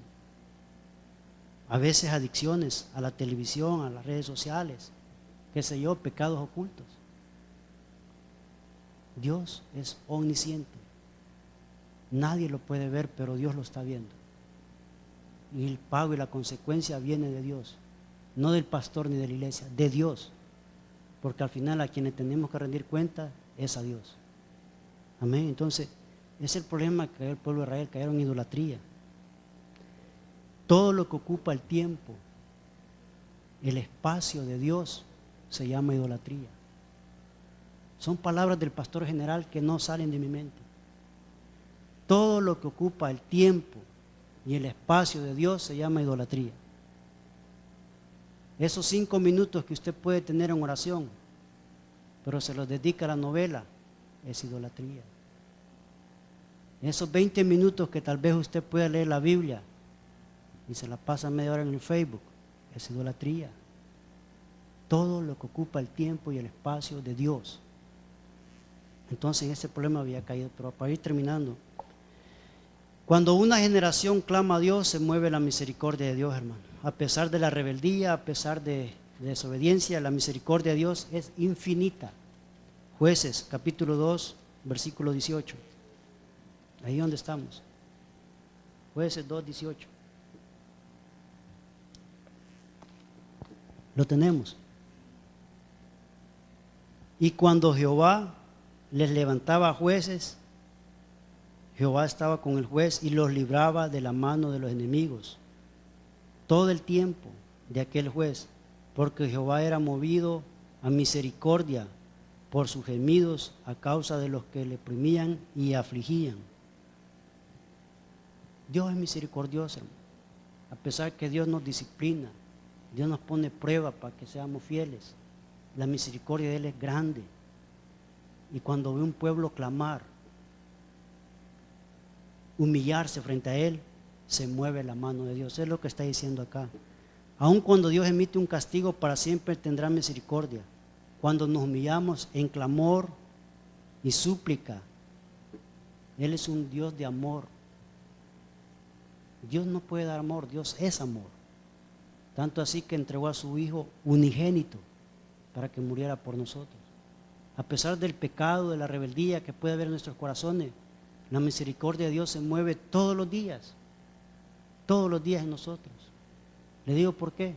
A veces adicciones a la televisión, a las redes sociales, qué sé yo, pecados ocultos. Dios es omnisciente. Nadie lo puede ver, pero Dios lo está viendo. Y el pago y la consecuencia viene de Dios, no del pastor ni de la iglesia, de Dios. Porque al final a quienes tenemos que rendir cuenta es a Dios. Amén. Entonces, es el problema que el pueblo de Israel cayeron en idolatría. Todo lo que ocupa el tiempo, el espacio de Dios, se llama idolatría. Son palabras del pastor general que no salen de mi mente. Todo lo que ocupa el tiempo y el espacio de Dios se llama idolatría. Esos 5 minutos que usted puede tener en oración, pero se los dedica a la novela, es idolatría. Esos 20 minutos que tal vez usted pueda leer la Biblia y se la pasa media hora en el Facebook, es idolatría. Todo lo que ocupa el tiempo y el espacio de Dios. Entonces ese problema había caído. Pero para ir terminando, cuando una generación clama a Dios, se mueve la misericordia de Dios, hermano. A pesar de la rebeldía, a pesar de desobediencia, la misericordia de Dios es infinita. Jueces, capítulo 2, versículo 18. Ahí donde estamos. Jueces 2, 18. Lo tenemos. Y cuando Jehová les levantaba jueces, Jehová estaba con el juez y los libraba de la mano de los enemigos todo el tiempo de aquel juez, porque Jehová era movido a misericordia por sus gemidos a causa de los que le oprimían y afligían. Dios es misericordioso, hermano. A pesar que Dios nos disciplina, Dios nos pone prueba para que seamos fieles, la misericordia de Él es grande. Y cuando ve un pueblo clamar, humillarse frente a Él, se mueve la mano de Dios. Es lo que está diciendo acá. Aun cuando Dios emite un castigo, para siempre tendrá misericordia. Cuando nos humillamos en clamor y súplica, Él es un Dios de amor. Dios no puede dar amor, Dios es amor. Tanto así que entregó a su Hijo unigénito para que muriera por nosotros. A pesar del pecado, de la rebeldía que puede haber en nuestros corazones, la misericordia de Dios se mueve todos los días en nosotros. Le digo por qué.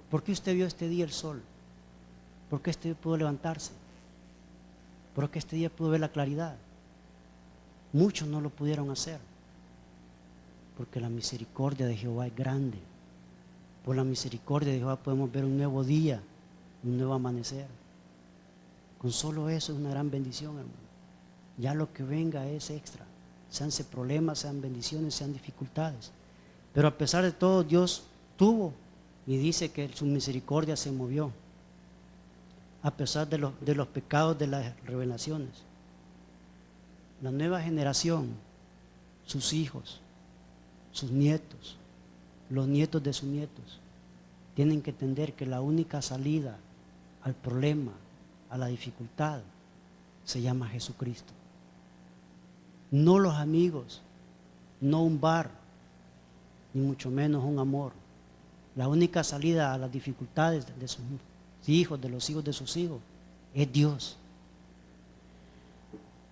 ¿Por qué usted vio este día el sol? ¿Por qué este día pudo levantarse? ¿Por qué este día pudo ver la claridad? Muchos no lo pudieron hacer, porque la misericordia de Jehová es grande. Por la misericordia de Jehová podemos ver un nuevo día, un nuevo amanecer. Con solo eso es una gran bendición, hermano. Ya lo que venga es extra, sean problemas, sean bendiciones, sean dificultades. Pero a pesar de todo, Dios tuvo y dice que su misericordia se movió, a pesar de los pecados de las revelaciones. La nueva generación, sus hijos, sus nietos, los nietos de sus nietos, tienen que entender que la única salida al problema, a la dificultad, se llama Jesucristo. No los amigos, no un bar, ni mucho menos un amor. La única salida a las dificultades de sus hijos, de los hijos de sus hijos, es Dios.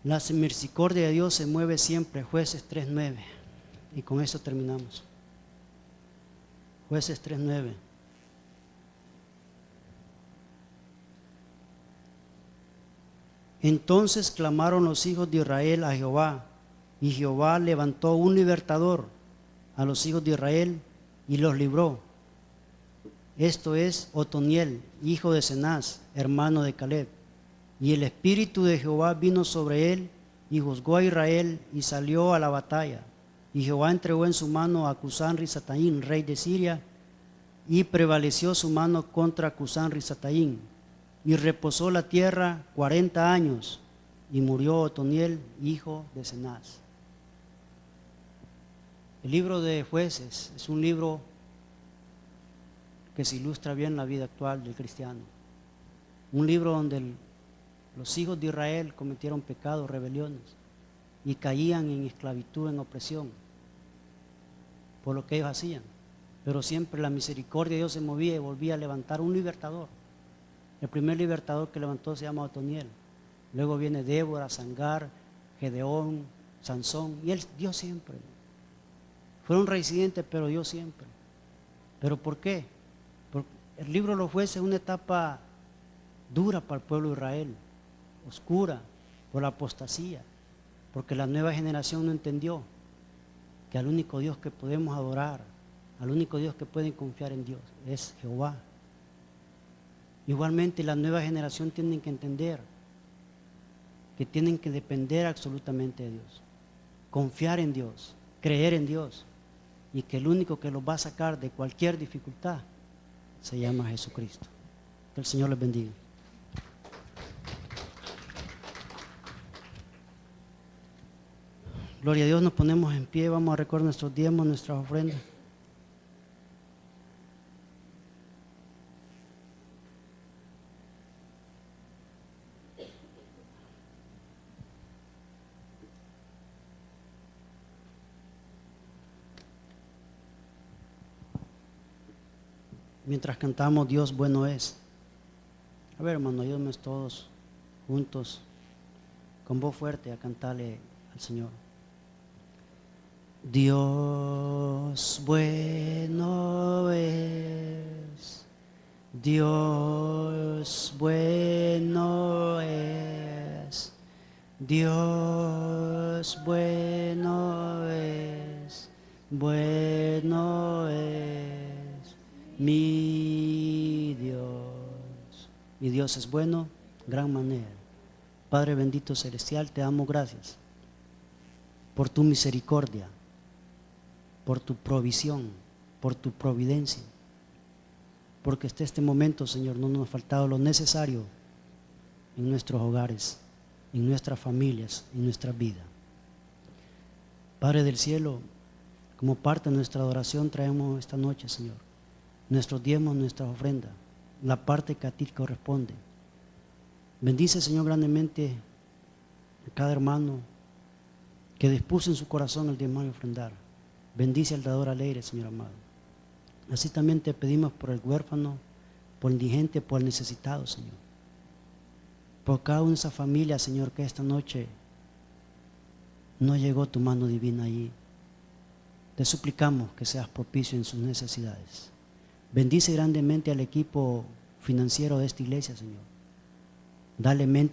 La misericordia de Dios se mueve siempre. Jueces 3:9. Y con eso terminamos. Jueces 3:9. Entonces clamaron los hijos de Israel a Jehová, y Jehová levantó un libertador a los hijos de Israel y los libró. Esto es Otoniel, hijo de Cenaz, hermano de Caleb. Y el espíritu de Jehová vino sobre él y juzgó a Israel y salió a la batalla. Y Jehová entregó en su mano a Cusán Risataín, rey de Siria, y prevaleció su mano contra Cusán Risataín. Y reposó la tierra 40 años, y murió Otoniel, hijo de Cenaz. El libro de Jueces es un libro que se ilustra bien la vida actual del cristiano. Un libro donde los hijos de Israel cometieron pecados, rebeliones, y caían en esclavitud, en opresión, por lo que ellos hacían. Pero siempre la misericordia de Dios se movía y volvía a levantar un libertador. El primer libertador que levantó se llama Otoniel. Luego viene Débora, Sangar, Gedeón, Sansón, y él dio siempre. Fueron reincidentes, pero dio siempre. ¿Pero por qué? Porque el libro de los Jueces es una etapa dura para el pueblo de Israel, oscura, por la apostasía, porque la nueva generación no entendió que al único Dios que podemos adorar, al único Dios que pueden confiar en Dios, es Jehová. Igualmente la nueva generación tiene que entender que tienen que depender absolutamente de Dios, confiar en Dios, creer en Dios, y que el único que los va a sacar de cualquier dificultad se llama Jesucristo. Que el Señor les bendiga. Gloria a Dios, nos ponemos en pie, vamos a recordar nuestros diezmos, nuestras ofrendas. Mientras cantamos, Dios bueno es. A ver, hermano, ayúdenme todos juntos, con voz fuerte, a cantarle al Señor. Dios bueno es, Dios bueno es, Dios bueno es, bueno es mi Dios. Mi Dios es bueno, gran manera. Padre bendito celestial, te damos gracias por tu misericordia, por tu provisión, por tu providencia, porque hasta este momento, Señor, no nos ha faltado lo necesario en nuestros hogares, en nuestras familias, en nuestra vida. Padre del cielo, como parte de nuestra adoración traemos esta noche, Señor, nuestros diezmos, nuestras ofrendas, la parte que a ti corresponde. Bendice, Señor, grandemente a cada hermano que dispuso en su corazón el diezmar y ofrendar. Bendice al dador alegre, Señor amado. Así también te pedimos por el huérfano, por el indigente, por el necesitado, Señor. Por cada una de esas familias, Señor, que esta noche no llegó tu mano divina allí. Te suplicamos que seas propicio en sus necesidades. Bendice grandemente al equipo financiero de esta iglesia, Señor. Dale mente